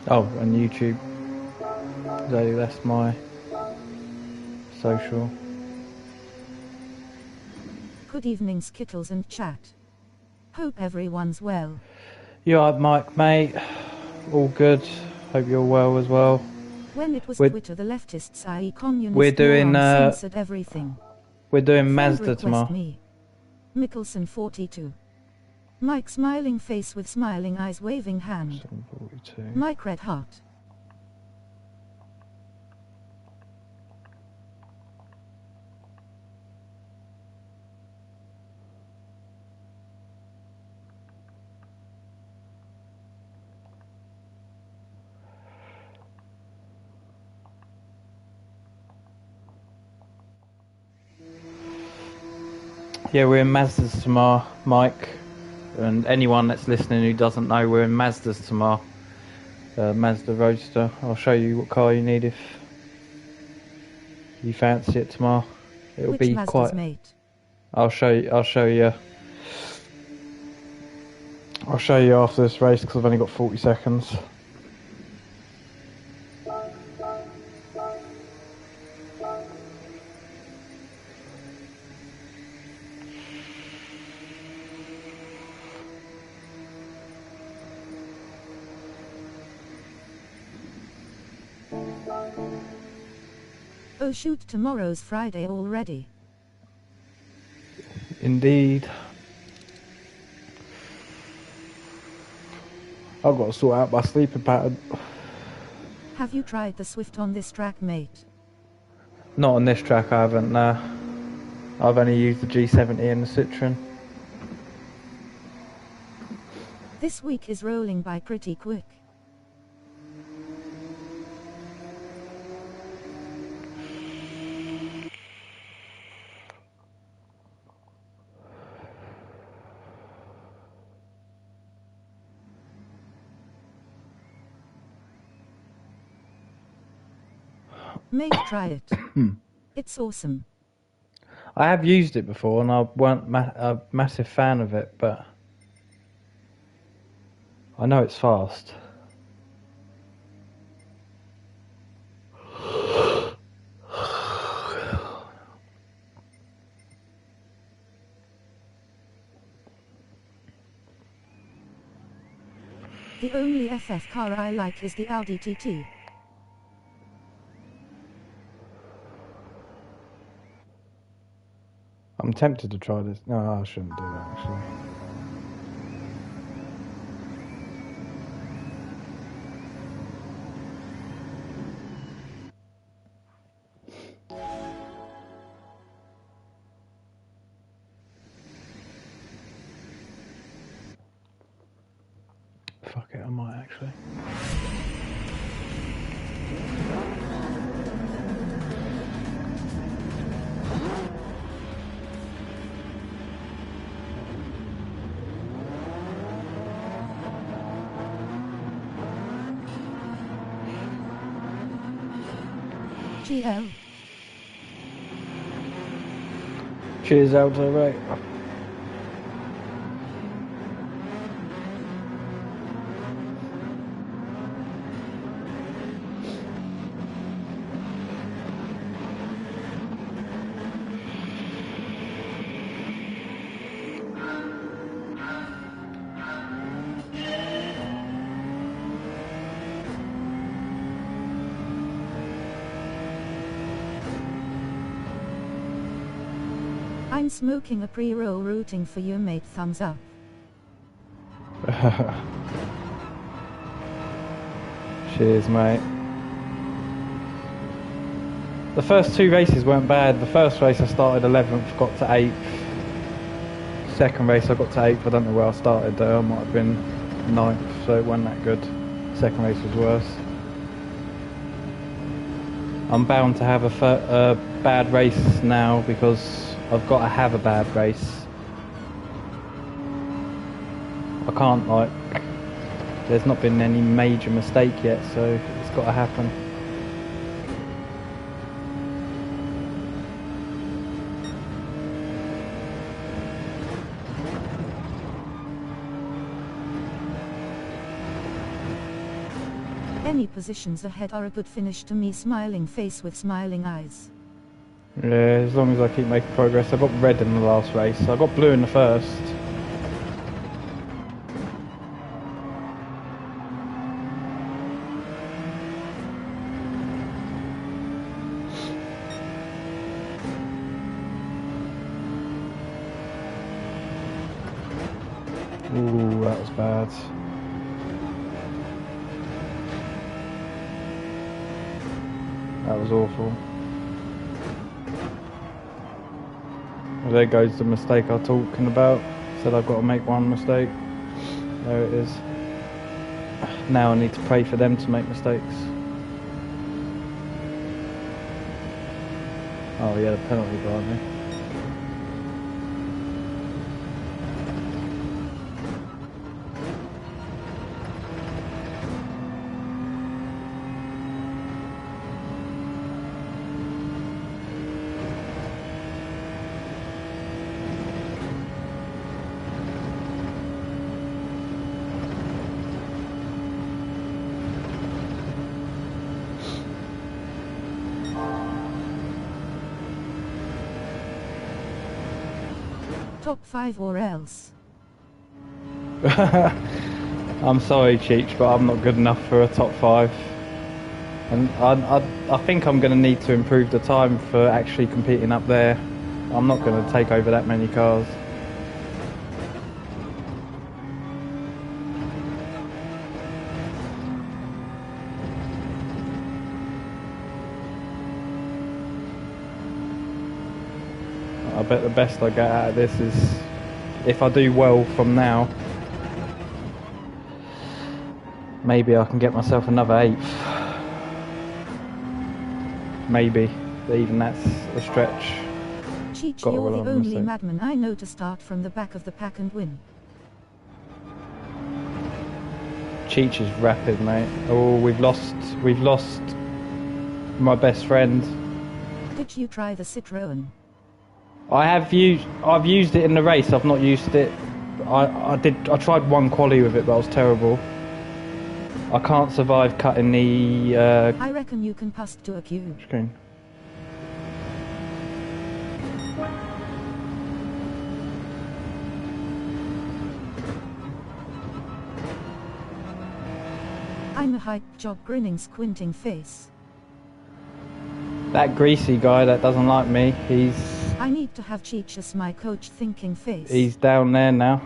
Oh, and YouTube. So that's my social.
Good evening, Skittles and chat. Hope everyone's well.
You alright, Mike, mate? All good. Hope you're well as well.
When it was Twitter, the leftists, i.e. communists,
we're doing,
censored everything.
We're doing
Friend
Mazda
request
tomorrow.
Me. Mickelson 42. Mike smiling face with smiling eyes, waving hand.
742.
Mike red heart.
Yeah, we're in Mazda's tomorrow, Mike. And anyone that's listening who doesn't know, we're in Mazda's tomorrow. Mazda Roadster. I'll show you what car you need if you fancy it tomorrow. It'll
Which
be
Mazda's,
quite.
mate?
I'll show you. I'll show you after this race because I've only got 40 seconds.
Oh shoot, tomorrow's Friday already.
Indeed. I've got to sort out my sleeping pattern.
Have you tried the Swift on this track, mate?
Not on this track, I haven't. I've only used the G70 and the Citroen.
This week is rolling by pretty quick. Mate, try it. It's awesome.
I have used it before and I weren't a massive fan of it, but I know it's fast.
The only FF car I like is the Audi TT.
I'm tempted to try this. No, I shouldn't do that actually. Fuck it, I might actually.
GL.
Cheers, Aldo, right.
I'm smoking a pre-roll rooting for you, mate. Thumbs up.
Cheers, mate. The first two races weren't bad. The first race I started 11th, got to 8th. Second race I got to 8th. I don't know where I started though. I might have been 9th, so it wasn't that good. Second race was worse. I'm bound to have a bad race now because I've got to have a bad race. I can't, like, there's not been any major mistake yet, so it's got to happen.
Any positions ahead are a good finish to me. Smiling face with smiling eyes.
Yeah, as long as I keep making progress. I got red in the last race. I got blue in the first. Ooh, that was bad. That was awful. Well, there goes the mistake I was talking about. Said I've got to make one mistake. There it is. Now I need to pray for them to make mistakes. Oh yeah, the penalty behind me.
Top 5 or else.
I'm sorry, Cheech, but I'm not good enough for a top 5. And I think I'm going to need to improve the time for actually competing up there. I'm not going to take over that many cars. I bet the best I get out of this is if I do well from now, maybe I can get myself another 8th. Maybe, but even that's a stretch.
Cheech, you're the only madman I know to start from the back of the pack and win.
Cheech is rapid, mate. Oh, we've lost my best friend.
Did you try the Citroen?
I've used it in the race. I've not used it. I tried one quali with it, but I was terrible. I can't survive cutting the
I reckon you can pass to a queue.
Screen.
I'm a hype job, grinning, squinting face.
That greasy guy that doesn't like me,
I need to have Cheech as my coach, thinking face.
He's down there now.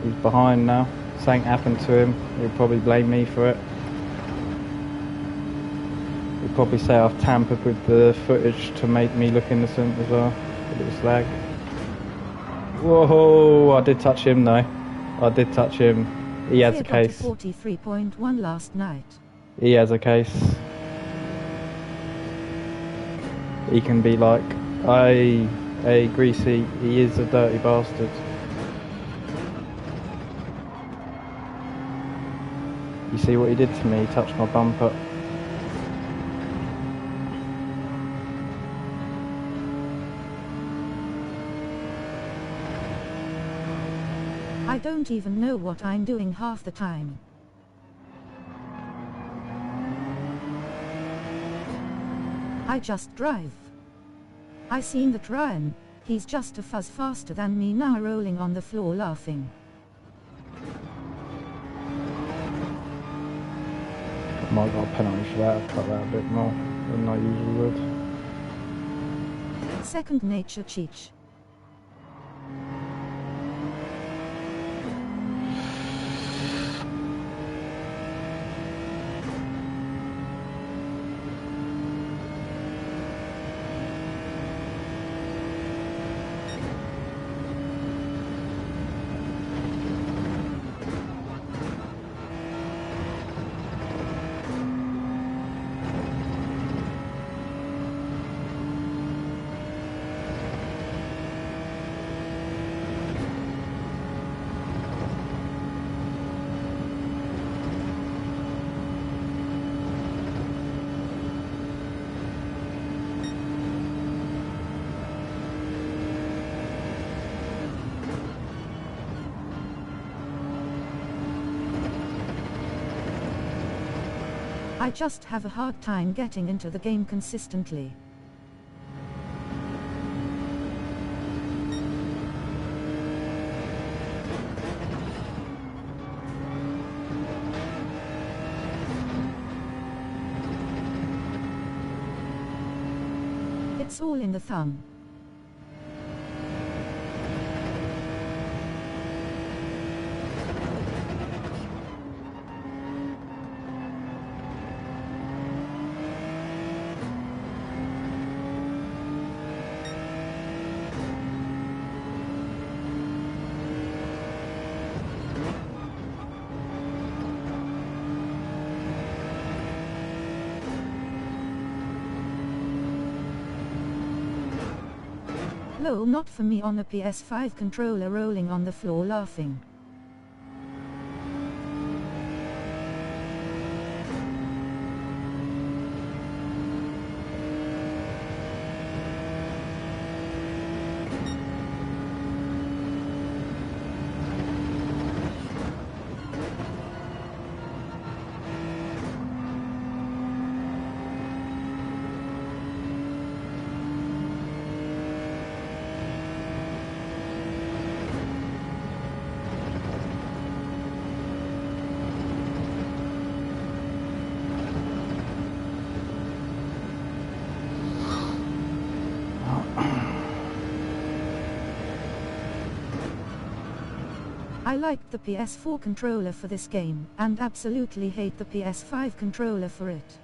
He's behind now. Something happened to him. He'll probably blame me for it. He'll probably say I've tampered with the footage to make me look innocent as well. A little slag. Whoa! I did touch him though. I did touch him. He has a case.
43.1 last night.
He has a case. He can be like, hey, greasy, he is a dirty bastard. You see what he did to me? He touched my bumper.
I don't even know what I'm doing half the time. I just drive. I seen that Ryan, he's just a fuzz faster than me now, rolling on the floor laughing.
I might got a penalty for that. I've cut that a bit more than I usually would.
Second nature, Cheech. I just have a hard time getting into the game consistently. It's all in the thumb. No, not for me on a PS5 controller, rolling on the floor laughing. I liked the PS4 controller for this game, and absolutely hate the PS5 controller for it.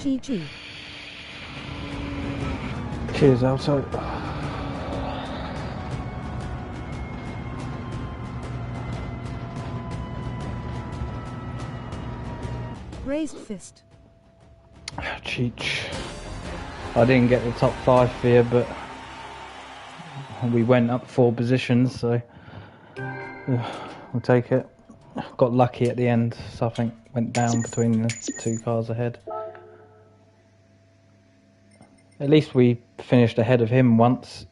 GG.
Cheers, Alto.
Raised fist.
Cheech. I didn't get the top 5 for you, but we went up 4 positions, so we'll take it. Got lucky at the end, so I think went down between the 2 cars ahead. At least we finished ahead of him once.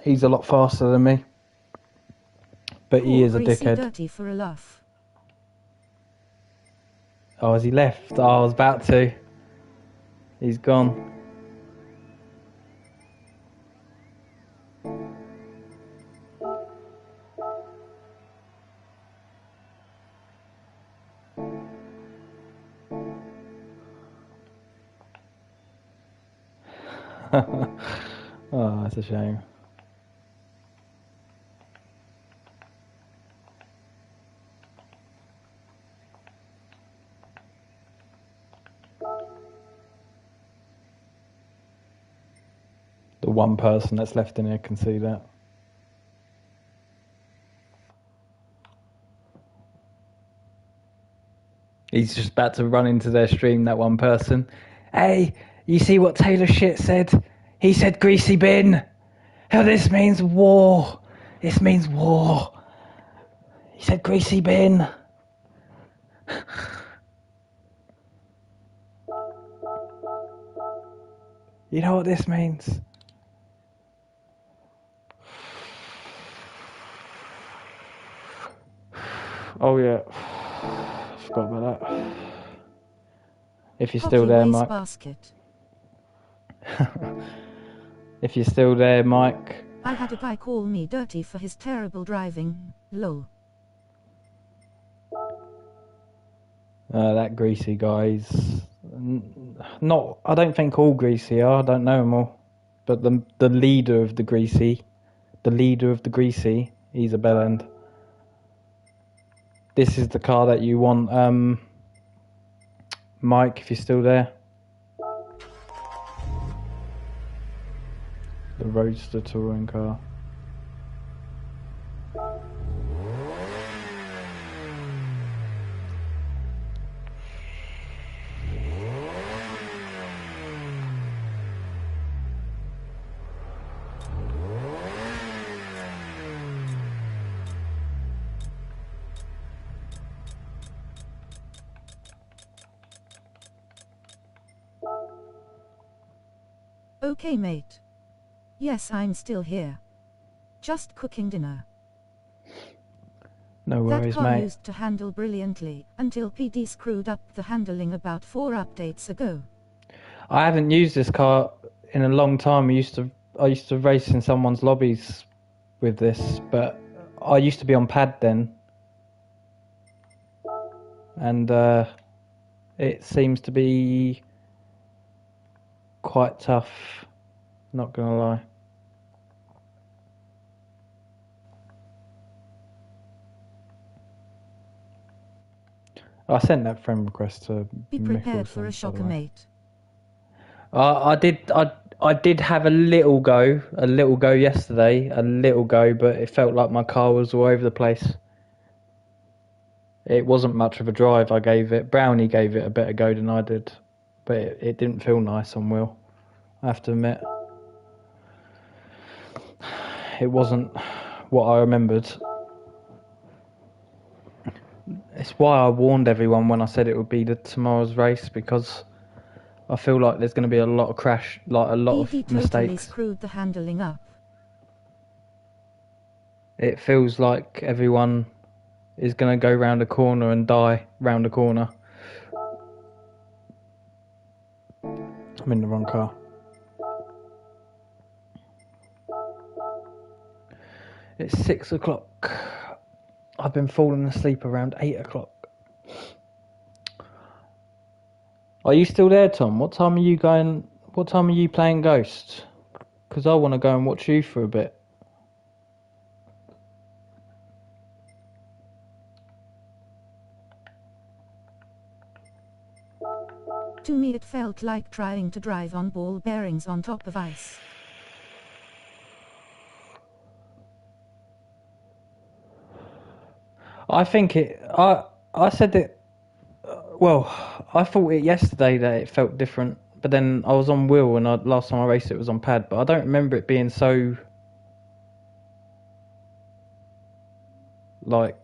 He's a lot faster than me, but he is a dickhead.
Dirty for a laugh.
Oh, has he left? Oh, I was about to. He's gone. Oh, that's a shame. The one person that's left in here can see that. He's just about to run into their stream, that one person. Hey, you see what Taylor shit said? He said greasy bin. Oh, this means war. This means war. He said greasy bin. You know what this means? Oh yeah, forgot about that. If you're still there, Mike.
Basket.
If you're still there, Mike.
I had a guy call me dirty for his terrible driving. Lol.
That greasy guy's not. I don't think all greasy are. I don't know them all, but the leader of the greasy, he's a bellend. This is the car that you want, Mike, if you're still there. The Roadster touring car.
Okay, mate. Yes, I'm still here. Just cooking dinner.
No worries,
that car
mate.
used to handle brilliantly, until PD screwed up the handling about 4 updates ago.
I haven't used this car in a long time. I used to race in someone's lobbies with this, but I used to be on pad then. And it seems to be quite tough, not gonna lie. I sent that friend request to
Be prepared
Mickles,
for a shocker, mate.
I did have a little go yesterday, but it felt like my car was all over the place. It wasn't much of a drive I gave it. Brownie gave it a better go than I did, but it didn't feel nice on wheel, I have to admit. It wasn't what I remembered. It's why I warned everyone when I said it would be tomorrow's race, because I feel like there's going to be a lot of crash, like a lot
He
of
totally
mistakes.
screwed the handling up.
It feels like everyone is going to go round a corner and die round a corner. I'm in the wrong car. It's 6 o'clock. I've been falling asleep around 8 o'clock. Are you still there, Tom? What time are you going? What time are you playing Ghost? Because I want to go and watch you for a bit.
To me it felt like trying to drive on ball bearings on top of ice.
I think it. I said it. Well, I thought it yesterday that it felt different, but then I was on wheel and last time I raced it was on pad. But I don't remember it being so like.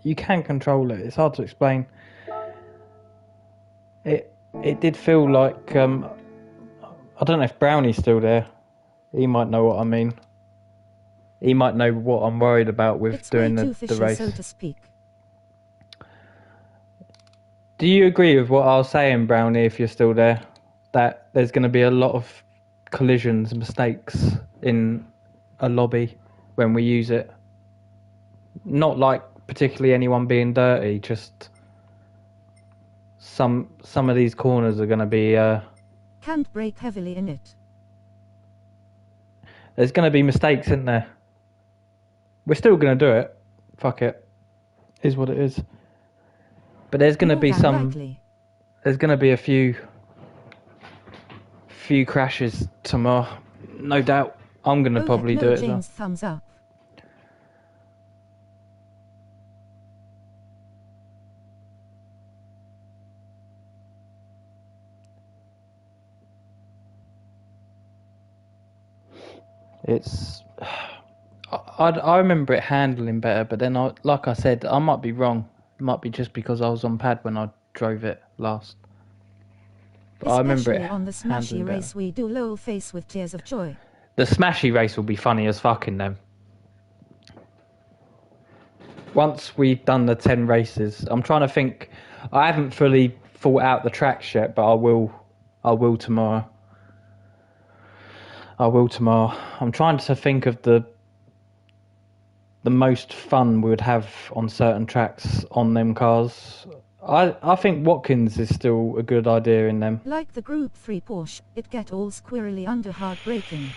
You can control it. It's hard to explain. It did feel like I don't know if Brownie's still there. He might know what I mean. He might know what I'm worried about with
It's
doing
way too
the
fishy,
race.
so to speak.
Do you agree with what I was saying, Brownie, if you're still there? That there's going to be a lot of collisions and mistakes in a lobby when we use it? Not like particularly anyone being dirty, just some of these corners are going to be...
Can't brake heavily in it.
There's going to be mistakes, isn't there? We're still going to do it. Fuck it. Is what it is. But there's going to be some...
Likely.
There's going to be a few crashes tomorrow. No doubt. I'm going to probably do it.
James, thumbs up.
It's... I remember it handling better, but then, like I said, I might be wrong. It might be just because I was on pad when I drove it last. But I remember it
on the smashy race
better.
we do lol face with tears of joy.
The smashy race will be funny as fuck in them. Once we've done the 10 races, I'm trying to think. I haven't fully thought out the tracks yet, but I will tomorrow. I'm trying to think of the most fun we would have on certain tracks on them cars. I think Watkins is still a good idea in them.
Like the Group 3 Porsche, it get all squirrely under hard braking.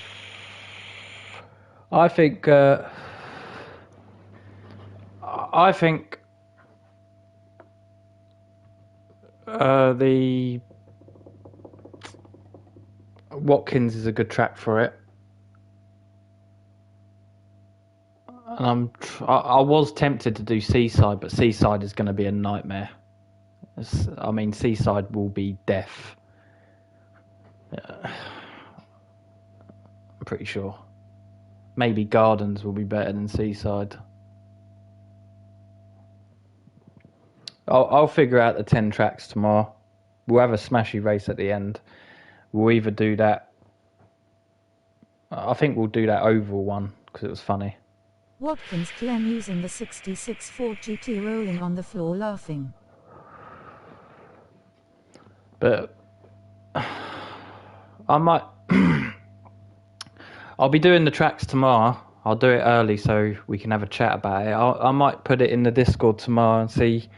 I think the Watkins is a good track for it. And I was tempted to do Seaside, but Seaside is going to be a nightmare. I mean, Seaside will be death. I'm pretty sure. Maybe Gardens will be better than Seaside. I'll figure out the 10 tracks tomorrow. We'll have a smashy race at the end. We'll either do that... I think we'll do that oval one, because it was funny.
Watkins Clem using the 66 Ford GT rolling on the floor laughing.
But I might... I'll be doing the tracks tomorrow. I'll do it early so we can have a chat about it. I might put it in the Discord tomorrow and see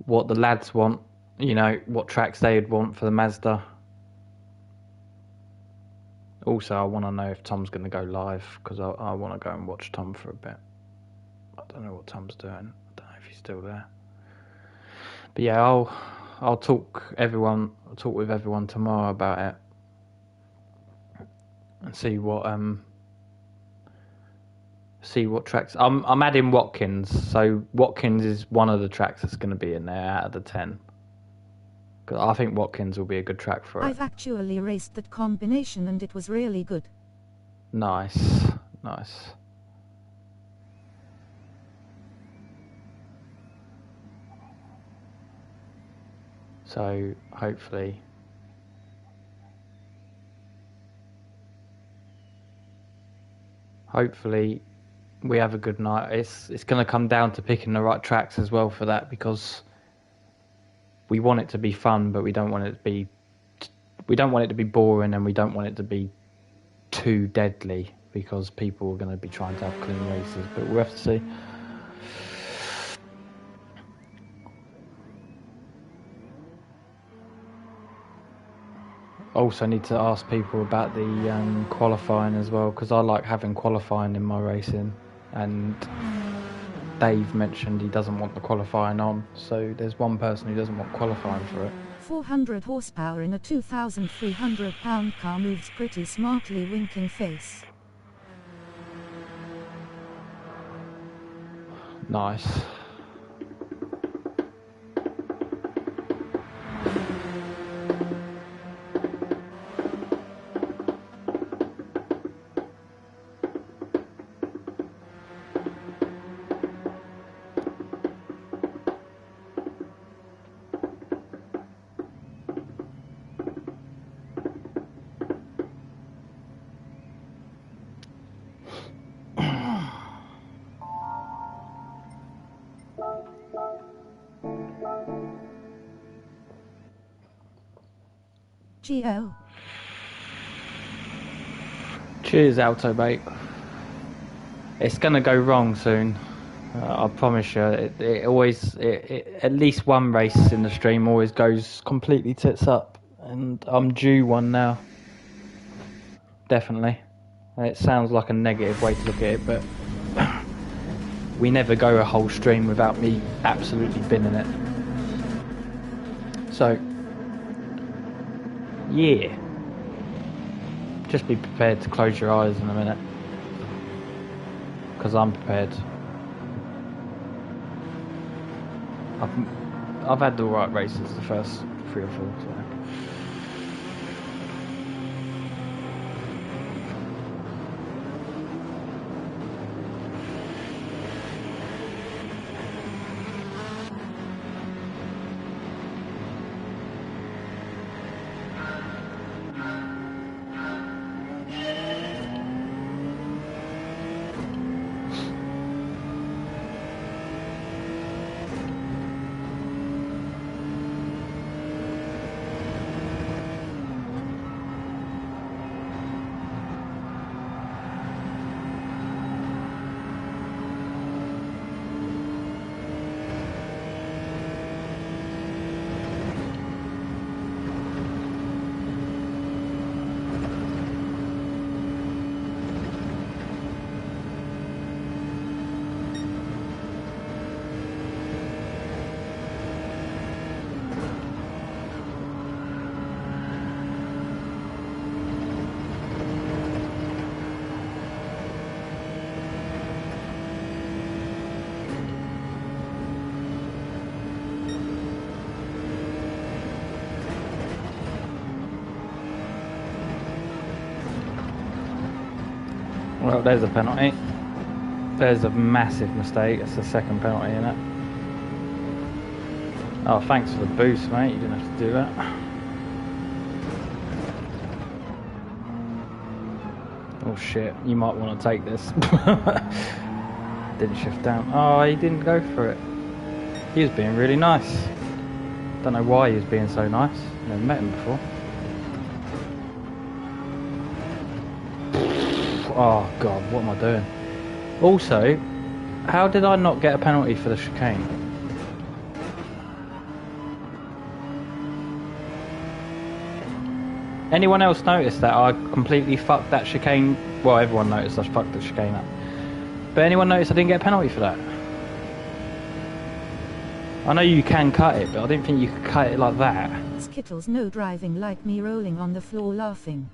what the lads want. You know, what tracks they would want for the Mazda. Also, I want to know if Tom's going to go live, because I want to go and watch Tom for a bit. I don't know what Tom's doing. I don't know if he's still there. But yeah, I'll talk with everyone tomorrow about it and see what tracks. I'm adding Watkins, so Watkins is one of the tracks that's going to be in there out of the 10. 'Cause I think Watkins will be a good track for it.
I've actually raced that combination and it was really good.
Nice. So hopefully we have a good night. It's going to come down to picking the right tracks as well for that, because we want it to be fun, but we don't want it to be boring, and we don't want it to be too deadly, because people are going to be trying to have clean races. But we'll have to see. Also need to ask people about the qualifying as well, because I like having qualifying in my racing, and Dave mentioned he doesn't want the qualifying on, so there's one person who doesn't want qualifying for it.
400 horsepower in a 2,300 pound car moves pretty smartly, winking face.
Nice.
GO.
Cheers, Autobate. It's gonna go wrong soon. I promise you. At least one race in the stream always goes completely tits up, and I'm due one now. Definitely. It sounds like a negative way to look at it, but we never go a whole stream without me absolutely binning it. So, yeah. Just be prepared to close your eyes in a minute, because I'm prepared. I've had the right races the first 3 or 4. So. Well, there's a penalty. There's a massive mistake. It's the second penalty in it. Oh, thanks for the boost, mate. You didn't have to do that. Oh shit, you might want to take this. Didn't shift down. Oh, he didn't go for it. He was being really nice. Don't know why he was being so nice. Never met him before. Oh god, what am I doing? Also, how did I not get a penalty for the chicane? Anyone else notice that I completely fucked that chicane? Well, everyone noticed I fucked the chicane up. But anyone notice I didn't get a penalty for that? I know you can cut it, but I didn't think you could cut it like that.
Skittles no driving like me rolling on the floor laughing.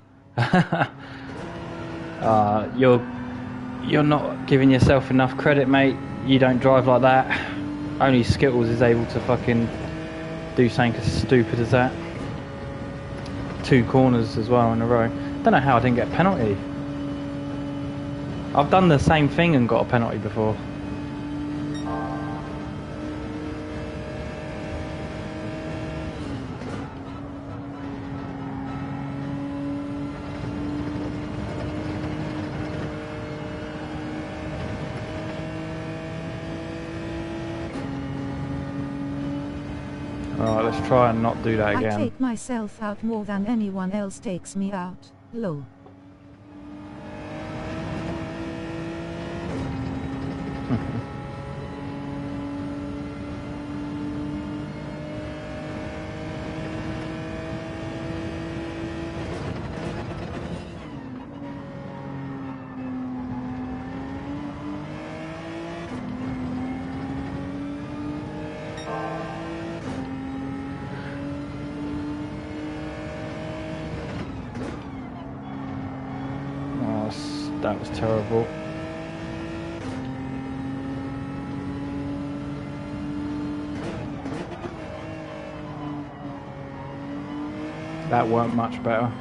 You're not giving yourself enough credit, mate. You don't drive like that. Only Skittles is able to fucking do something as stupid as that. 2 corners as well in a row. Don't know how I didn't get a penalty. I've done the same thing and got a penalty before. Alright, let's try and not do that again.
I take myself out more than anyone else takes me out. Lol.
That was terrible. That weren't much better.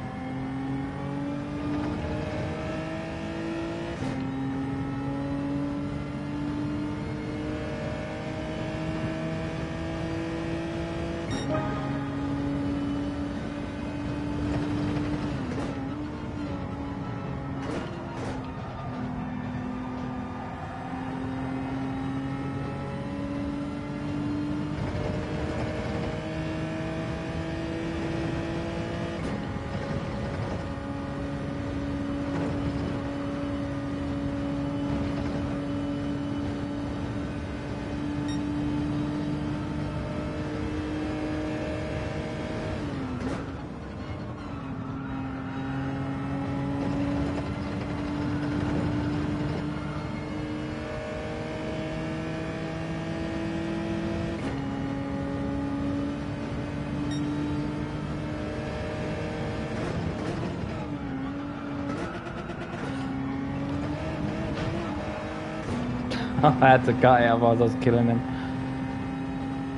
I had to cut it, otherwise I was killing him.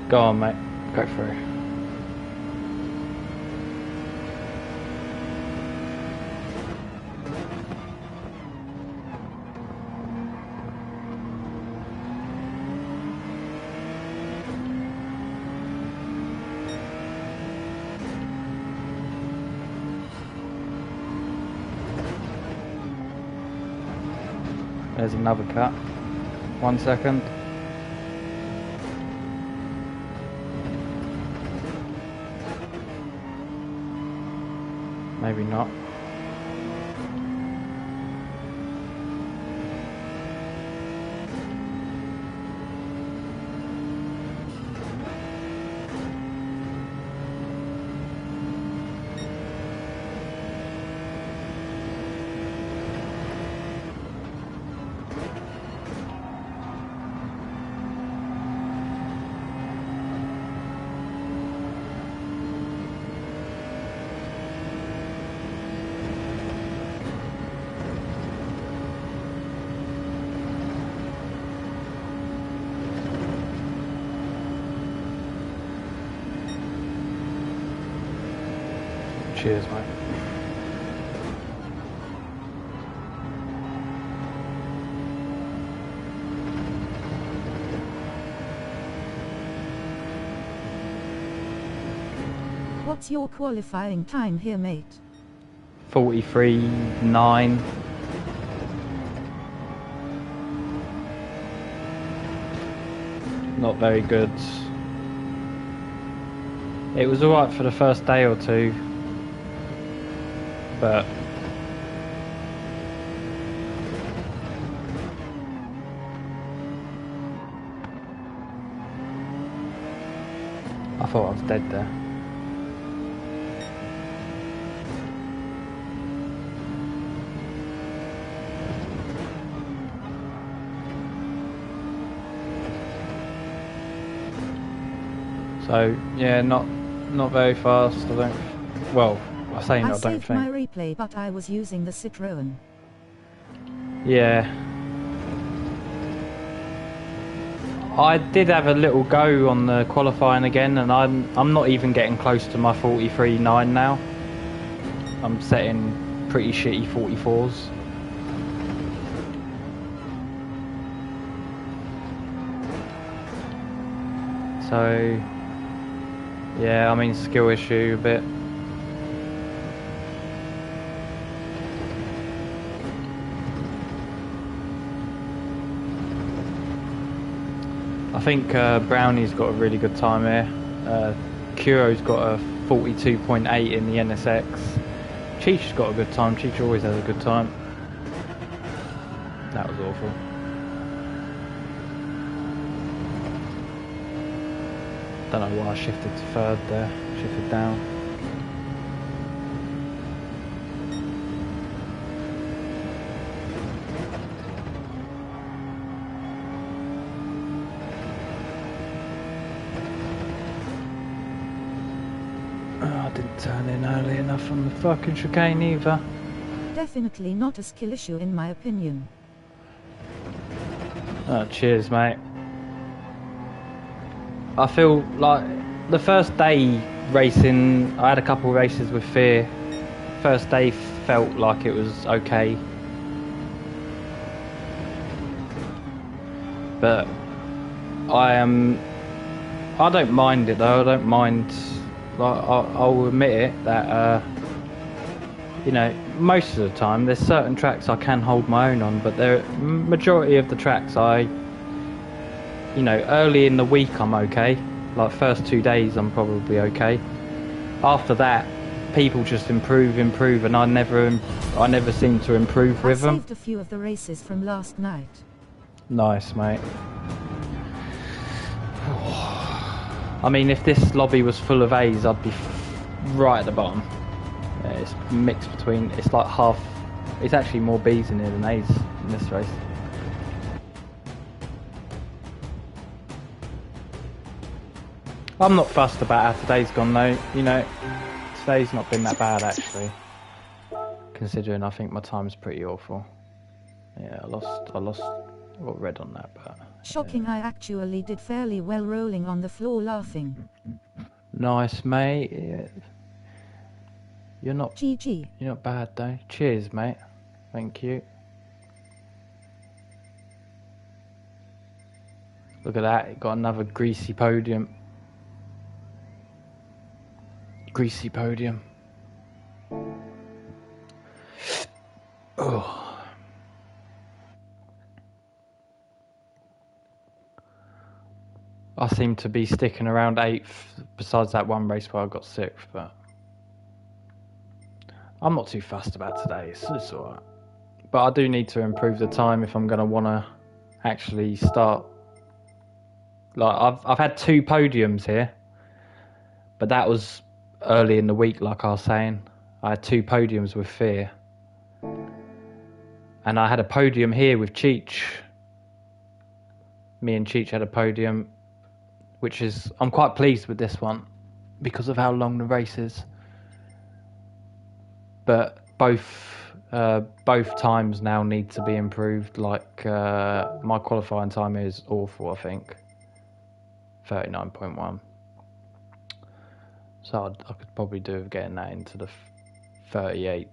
Go on, mate. Go through. There's another cut. 1 second. Maybe not. Cheers, mate.
What's your qualifying time here, mate?
43.9. Not very good. It was alright for the first day or two, but I thought I was dead there. So yeah, not very fast. I don't. Well, I say
I
I don't
saved
think.
my replay, but I was using the Citroen.
Yeah. I did have a little go on the qualifying again, and I'm not even getting close to my 43.9 now. I'm setting pretty shitty 44s. So yeah, I mean, skill issue a bit. I think Brownie's got a really good time here. Kuro's got a 42.8 in the NSX. Cheech has got a good time. Cheech always has a good time. That was awful. Don't know why I shifted to third there. Shifted down. Oh, I didn't turn in early enough on the fucking chicane either.
Definitely not a skill issue in my opinion.
Oh, cheers, mate. I feel like the first day racing, I had a couple of races with Fear. First day felt like it was okay. But I don't mind it though. I don't mind. Like, I'll admit it that you know, most of the time there's certain tracks I can hold my own on, but the majority of the tracks you know, early in the week I'm okay. Like first 2 days I'm probably okay. After that, people just improve, and I never seem to improve with them.
I saved a few of the races from last night.
Nice, mate. I mean, if this lobby was full of A's, I'd be right at the bottom. Yeah, it's mixed between. It's like half. It's actually more B's in here than A's in this race. I'm not fussed about how today's gone though. You know, today's not been that bad actually. Considering I think my time's pretty awful. Yeah, I got red on that, but
Shocking, I actually did fairly well rolling on the floor laughing.
Nice, mate. Yeah. You're not
GG.
You're not bad though. Cheers, mate. Thank you. Look at that, it got another greasy podium. Greasy podium. Oh. I seem to be sticking around 8th, besides that one race where I got 6th, but I'm not too fussed about today, it's alright. But I do need to improve the time if I'm going to want to actually start. Like, I've had 2 podiums here, but that was early in the week, like I was saying. I had 2 podiums with Fear. And I had a podium here with Cheech. Me and Cheech had a podium, which is, I'm quite pleased with this one because of how long the race is. But both times now need to be improved. Like my qualifying time is awful, I think. 39.1. So I could probably do with getting that into the 38s.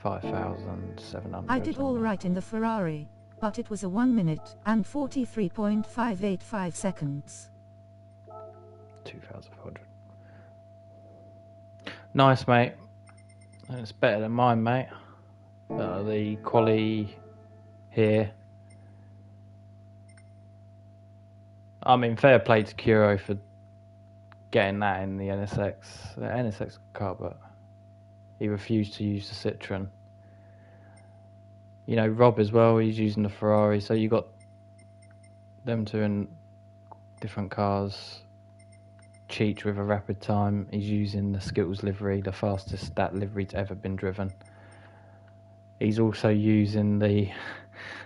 5,700.
I did all right in the Ferrari, but it was a 1 minute and 43.585 seconds.
2,400. Nice, mate. It's better than mine, mate. The quali here. I mean, fair play to Kuro for getting that in the NSX. The NSX car, but he refused to use the Citroen. You know, Rob as well, he's using the Ferrari, so you got them two in different cars. Cheech with a rapid time, he's using the Skittles livery, the fastest that livery's ever been driven. He's also using the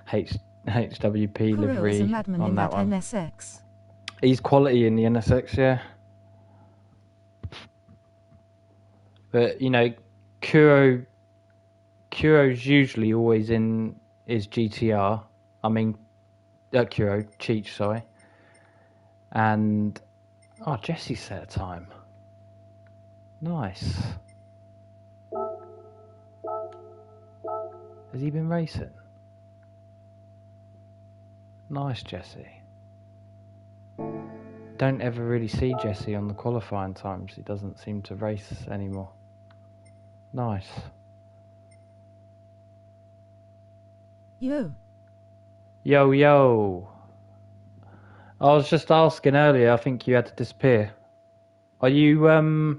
HWP
Kuro
livery
is a madman
on
in
that one.
NSX.
He's quality in the NSX, yeah. But you know, Kuro's usually always in his GTR. I mean, Kuro Cheech, sorry. And Jesse set a time. Nice. Has he been racing? Nice, Jesse. Don't ever really see Jesse on the qualifying times. He doesn't seem to race anymore. Nice.
Yo.
Yo, yo. I was just asking earlier, I think you had to disappear. Are you,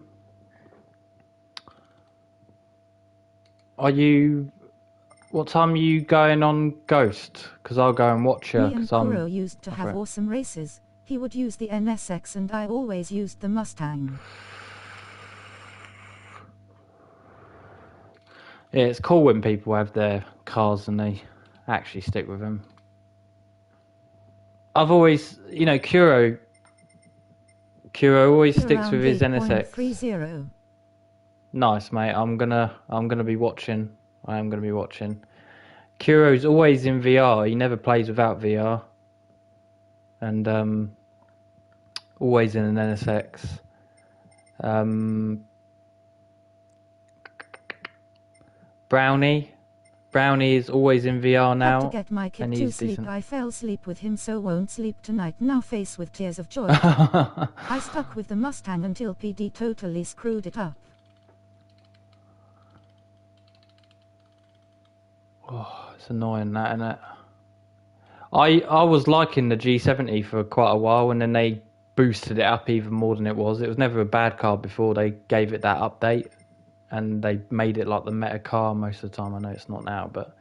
what time are you going on Ghost? Because I'll go and watch her.
Me and Kuro used to have awesome races. He would use the NSX and I always used the Mustang.
Yeah, it's cool when people have their cars and they actually stick with them. I've always, you know, Kuro always sticks with his NSX.
30.
Nice, mate. I'm gonna be watching. I am gonna be watching. Kuro's always in VR. He never plays without VR. And always in an NSX. Brownie is always in VR now.
Had to get my kid to sleep. I fell asleep with him, so won't sleep tonight. Now face with tears of joy. I stuck with the Mustang until PD totally screwed it up.
Oh, it's annoying that, isn't it? I was liking the G70 for quite a while, and then they boosted it up even more than it was. It was never a bad car before they gave it that update, and they made it like the meta car most of the time. I know it's not now, but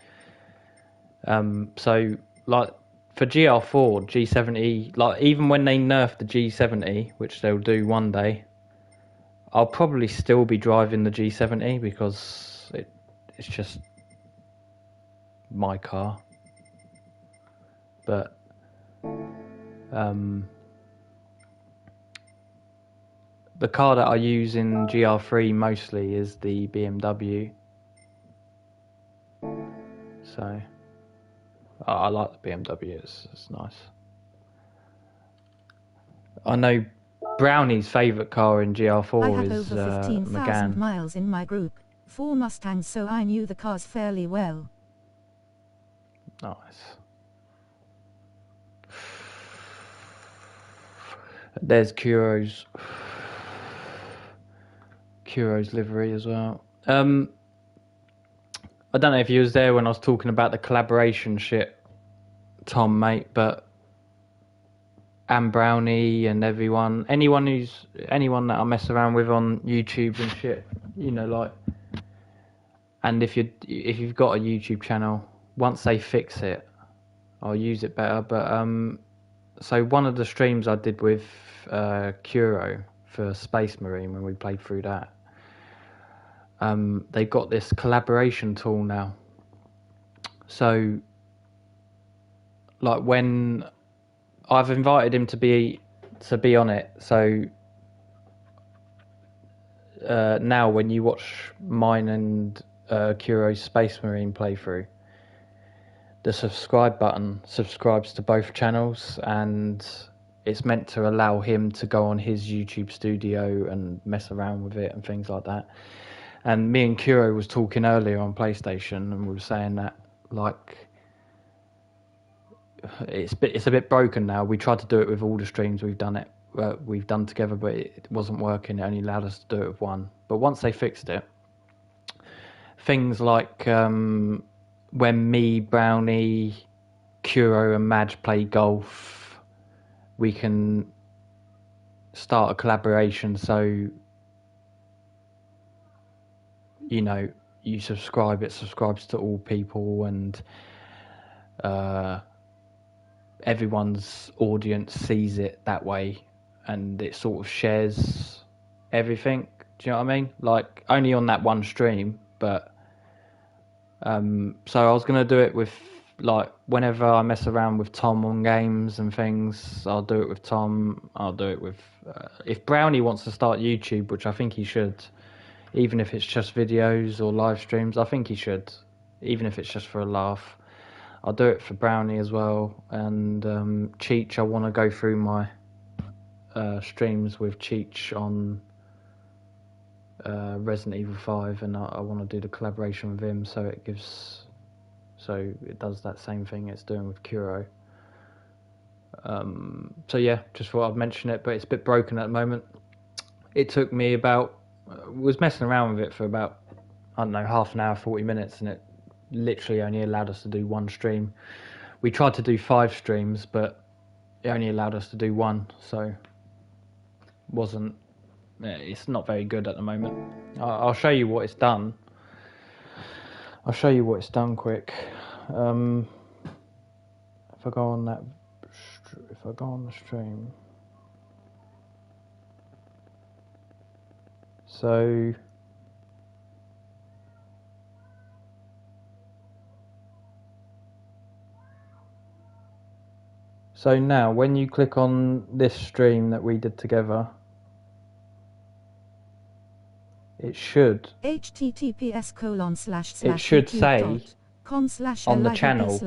so like for GR4, G70, like even when they nerf the G70, which they'll do one day, I'll probably still be driving the G70 because it's just my car. But the car that I use in GR3 mostly is the BMW. So I like the BMW. It's nice. I know Brownie's favourite car in GR4
I had
is
over 15,000
Megane.
miles in my group, 4 Mustangs, so I knew the cars fairly well.
Nice. There's Kuro's livery as well. I don't know if you was there when I was talking about the collaboration shit, Tom, mate, but and Brownie and anyone that I mess around with on YouTube and shit, you know, like, and if you've got a YouTube channel, once they fix it, I'll use it better. But so one of the streams I did with Kuro for Space Marine when we played through that, they've got this collaboration tool now. So like when I've invited him to be on it, so now when you watch mine and Kuro's Space Marine playthrough, the subscribe button subscribes to both channels, and it's meant to allow him to go on his YouTube studio and mess around with it and things like that. And me and Kuro was talking earlier on PlayStation, and we were saying that like it's a bit broken now. We tried to do it with all the streams we've done together, but it wasn't working. It only allowed us to do it with one. But once they fixed it, things like when me, Brownie, Kuro and Madge play golf, we can start a collaboration. So, you know, you subscribe, it subscribes to all people, and everyone's audience sees it that way, and it sort of shares everything. Do you know what I mean? Like, only on that one stream, but so I was going to do it with like whenever I mess around with Tom on games and things, I'll do it with Tom. I'll do it with if Brownie wants to start YouTube, which I think he should, even if it's just videos or live streams. I think he should, even if it's just for a laugh. I'll do it for Brownie as well. And Cheech, I want to go through my streams with Cheech on Resident Evil 5, and I want to do the collaboration with him, so it does that same thing it's doing with Kuro. So yeah, just thought I'd mention it, but it's a bit broken at the moment. It took me was messing around with it for about, I don't know, half an hour, 40 minutes, and it literally only allowed us to do one stream. We tried to do 5 streams, but it only allowed us to do one, so it's not very good at the moment. I'll show you what it's done. I'll show you what it's done quick. If I go on the stream, so now when you click on this stream that we did together, it should
https://
it should say on the channel,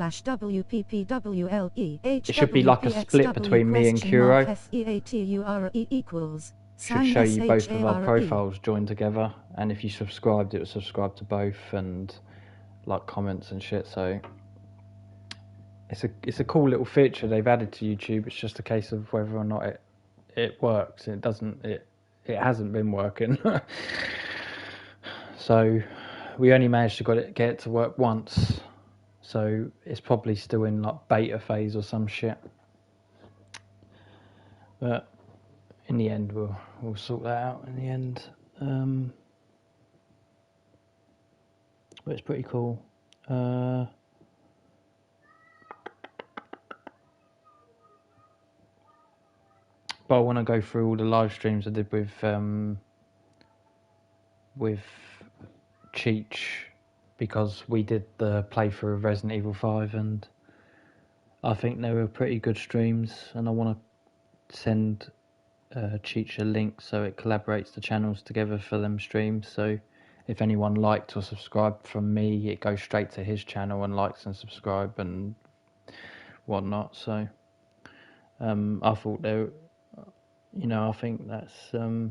it
should be like a split between me and Kuro. Should show you both of our profiles joined together, and if you subscribed, it would subscribe to both and like comments and shit. So it's a cool little feature they've added to YouTube. It's just a case of whether or not it works. It hasn't been working. So we only managed to get it to work once. So it's probably still in like beta phase or some shit. But in the end, we'll sort that out in the end. But it's pretty cool. But I want to go through all the live streams I did with Cheech, because we did the playthrough of Resident Evil 5, and I think they were pretty good streams, and I want to send Cheech a link so it collaborates the channels together for them streams. So if anyone liked or subscribed from me, it goes straight to his channel and likes and subscribe and whatnot. So I thought I think that's so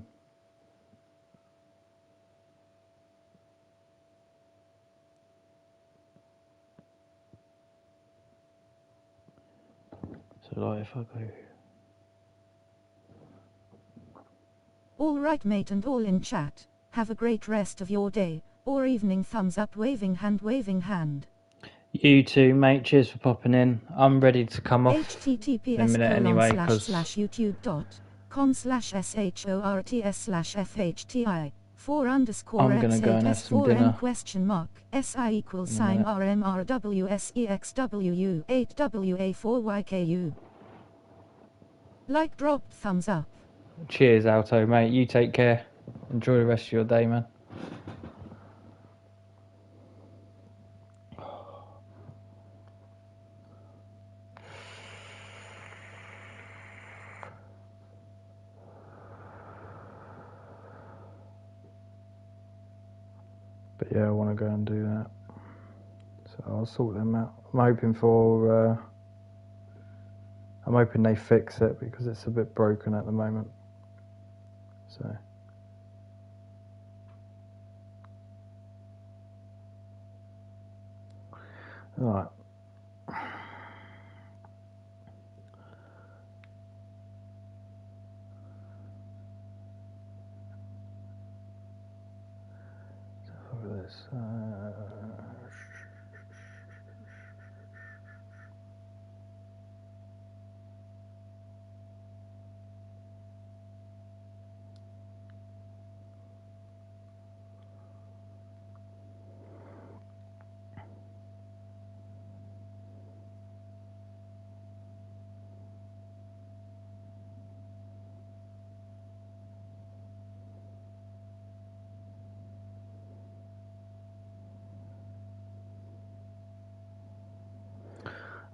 like if I go.
All right, mate, and all in chat. Have a great rest of your day or evening. Thumbs up, waving hand, waving hand.
You too, mate. Cheers for popping in. I'm ready to come off
https://
in a minute anyway, because
youtube.com/shorts/fhti 4_x8s4
I'm gonna go and have some dinner.
SI = sign RMRWSEXWU 8WA4YKU. Like, dropped, thumbs up.
Cheers, Alto, mate. You take care. Enjoy the rest of your day, man. But yeah, I want to go and do that. So I'll sort them out. I'm hoping they fix it, because it's a bit broken at the moment. So. Alright. Look at this.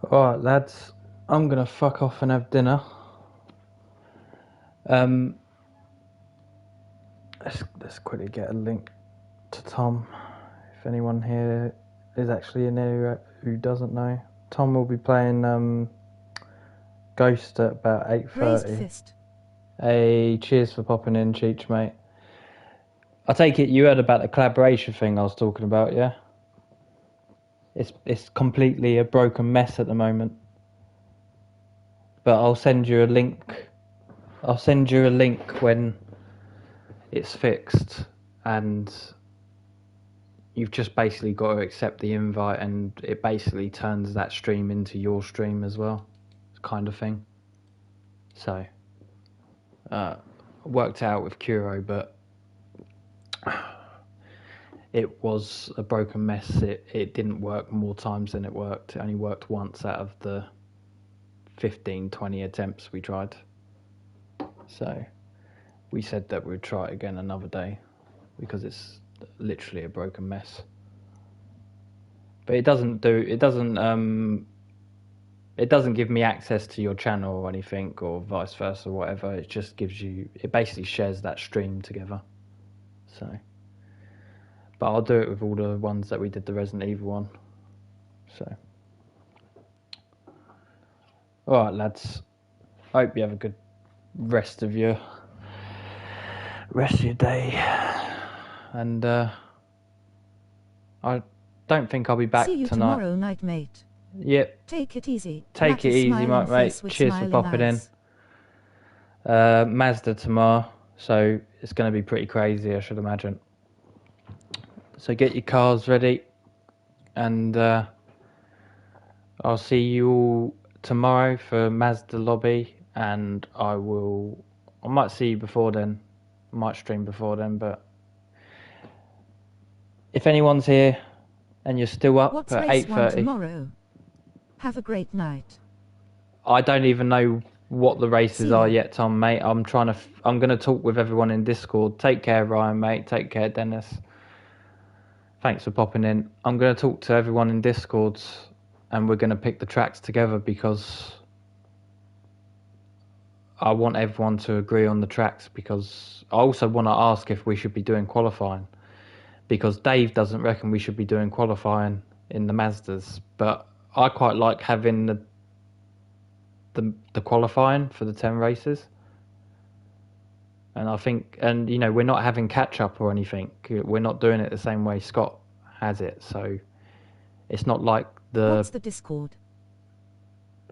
Alright, lads. I'm gonna fuck off and have dinner. Let's quickly get a link to Tom. If anyone here is actually in there who doesn't know. Tom will be playing Ghost at about 8:30. Hey, cheers for popping in, Cheech, mate. I take it you heard about the collaboration thing I was talking about, yeah? It's completely a broken mess at the moment. But I'll send you a link. I'll send you a link when it's fixed, and you've just basically got to accept the invite, and it basically turns that stream into your stream as well, kind of thing. So, worked out with Kuro, but it was a broken mess. It didn't work more times than it worked. It only worked once out of the 15, 20 attempts we tried. So we said that we'd try it again another day because it's literally a broken mess. But it doesn't give me access to your channel or anything, or vice versa, or whatever. It just gives you, it basically shares that stream together. So, but I'll do it with all the ones that we did the Resident Evil one. So, all right, lads. I hope you have a good rest of your day, and I don't think I'll be back tonight.
See you tomorrow night, mate.
Yep.
Take it easy.
Take it easy, mate. Cheers for popping in. Mazda tomorrow, so it's going to be pretty crazy, I should imagine. So get your cars ready, and I'll see you all tomorrow for Mazda lobby, and I might see you before then. I might stream before then, but if anyone's here and you're still up
What's
at
race
8:30
one tomorrow? Have a great night.
I don't even know what the races are yet, Tom, mate. I'm going to talk with everyone in Discord. Take care, Ryan, mate. Take care, Dennis. Thanks for popping in. I'm going to talk to everyone in Discord, and we're going to pick the tracks together because I want everyone to agree on the tracks, because I also want to ask if we should be doing qualifying, because Dave doesn't reckon we should be doing qualifying in the Mazdas, but I quite like having the qualifying for the 10 races. And I think, and you know, we're not having catch up or anything. We're not doing it the same way Scott has it. So it's not like
What's the Discord?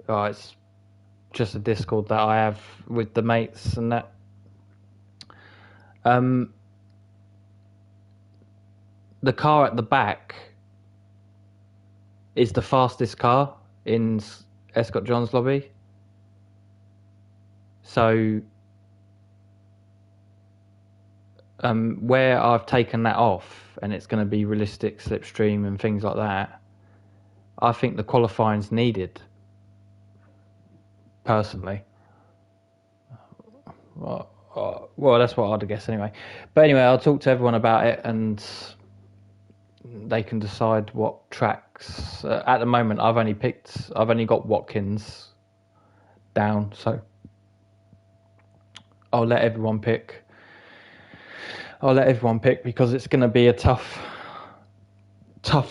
Oh, it's just a Discord that I have with the mates and that. The car at the back is the fastest car in Escott John's lobby. So where I've taken that off and it's going to be realistic slipstream and things like that, I think the qualifying's needed, personally. Well, that's what I'd guess anyway. But anyway, I'll talk to everyone about it and they can decide what tracks. At the moment, I've only got Watkins down, so I'll let everyone pick. Because it's going to be a tough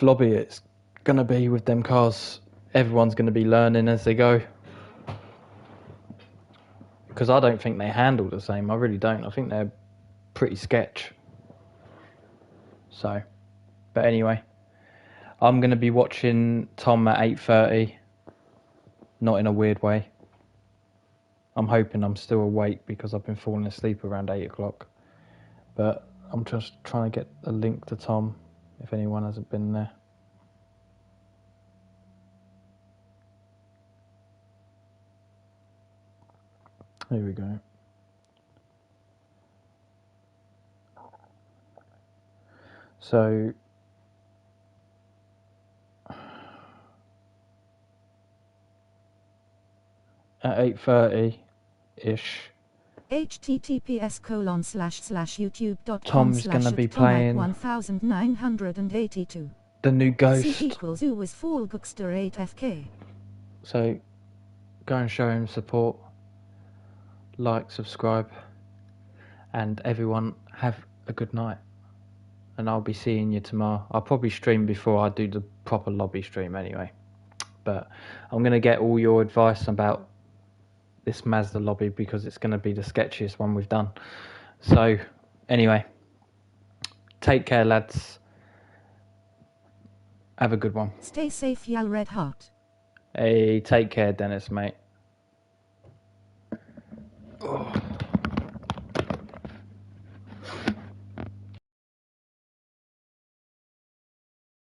lobby. It's going to be with them cars. Everyone's going to be learning as they go. Because I don't think they handle the same. I really don't. I think they're pretty sketch. So, but anyway, I'm going to be watching Tom at 8:30. Not in a weird way. I'm hoping I'm still awake because I've been falling asleep around 8 o'clock. But I'm just trying to get a link to Tom if anyone hasn't been there. Here we go. So at 8:30-ish,
https://youtube.com/Tom's
Tom's going to be playing
1982.
the new Ghost.
C equals U with Fall Gookster 8FK.
So go and show him support, like, subscribe, and everyone have a good night. And I'll be seeing you tomorrow. I'll probably stream before I do the proper lobby stream anyway. But I'm going to get all your advice about this Mazda lobby because it's going to be the sketchiest one we've done. So anyway, take care, lads. Have a good one.
Stay safe, Yal Red Heart.
Hey, take care, Dennis, mate. Oh.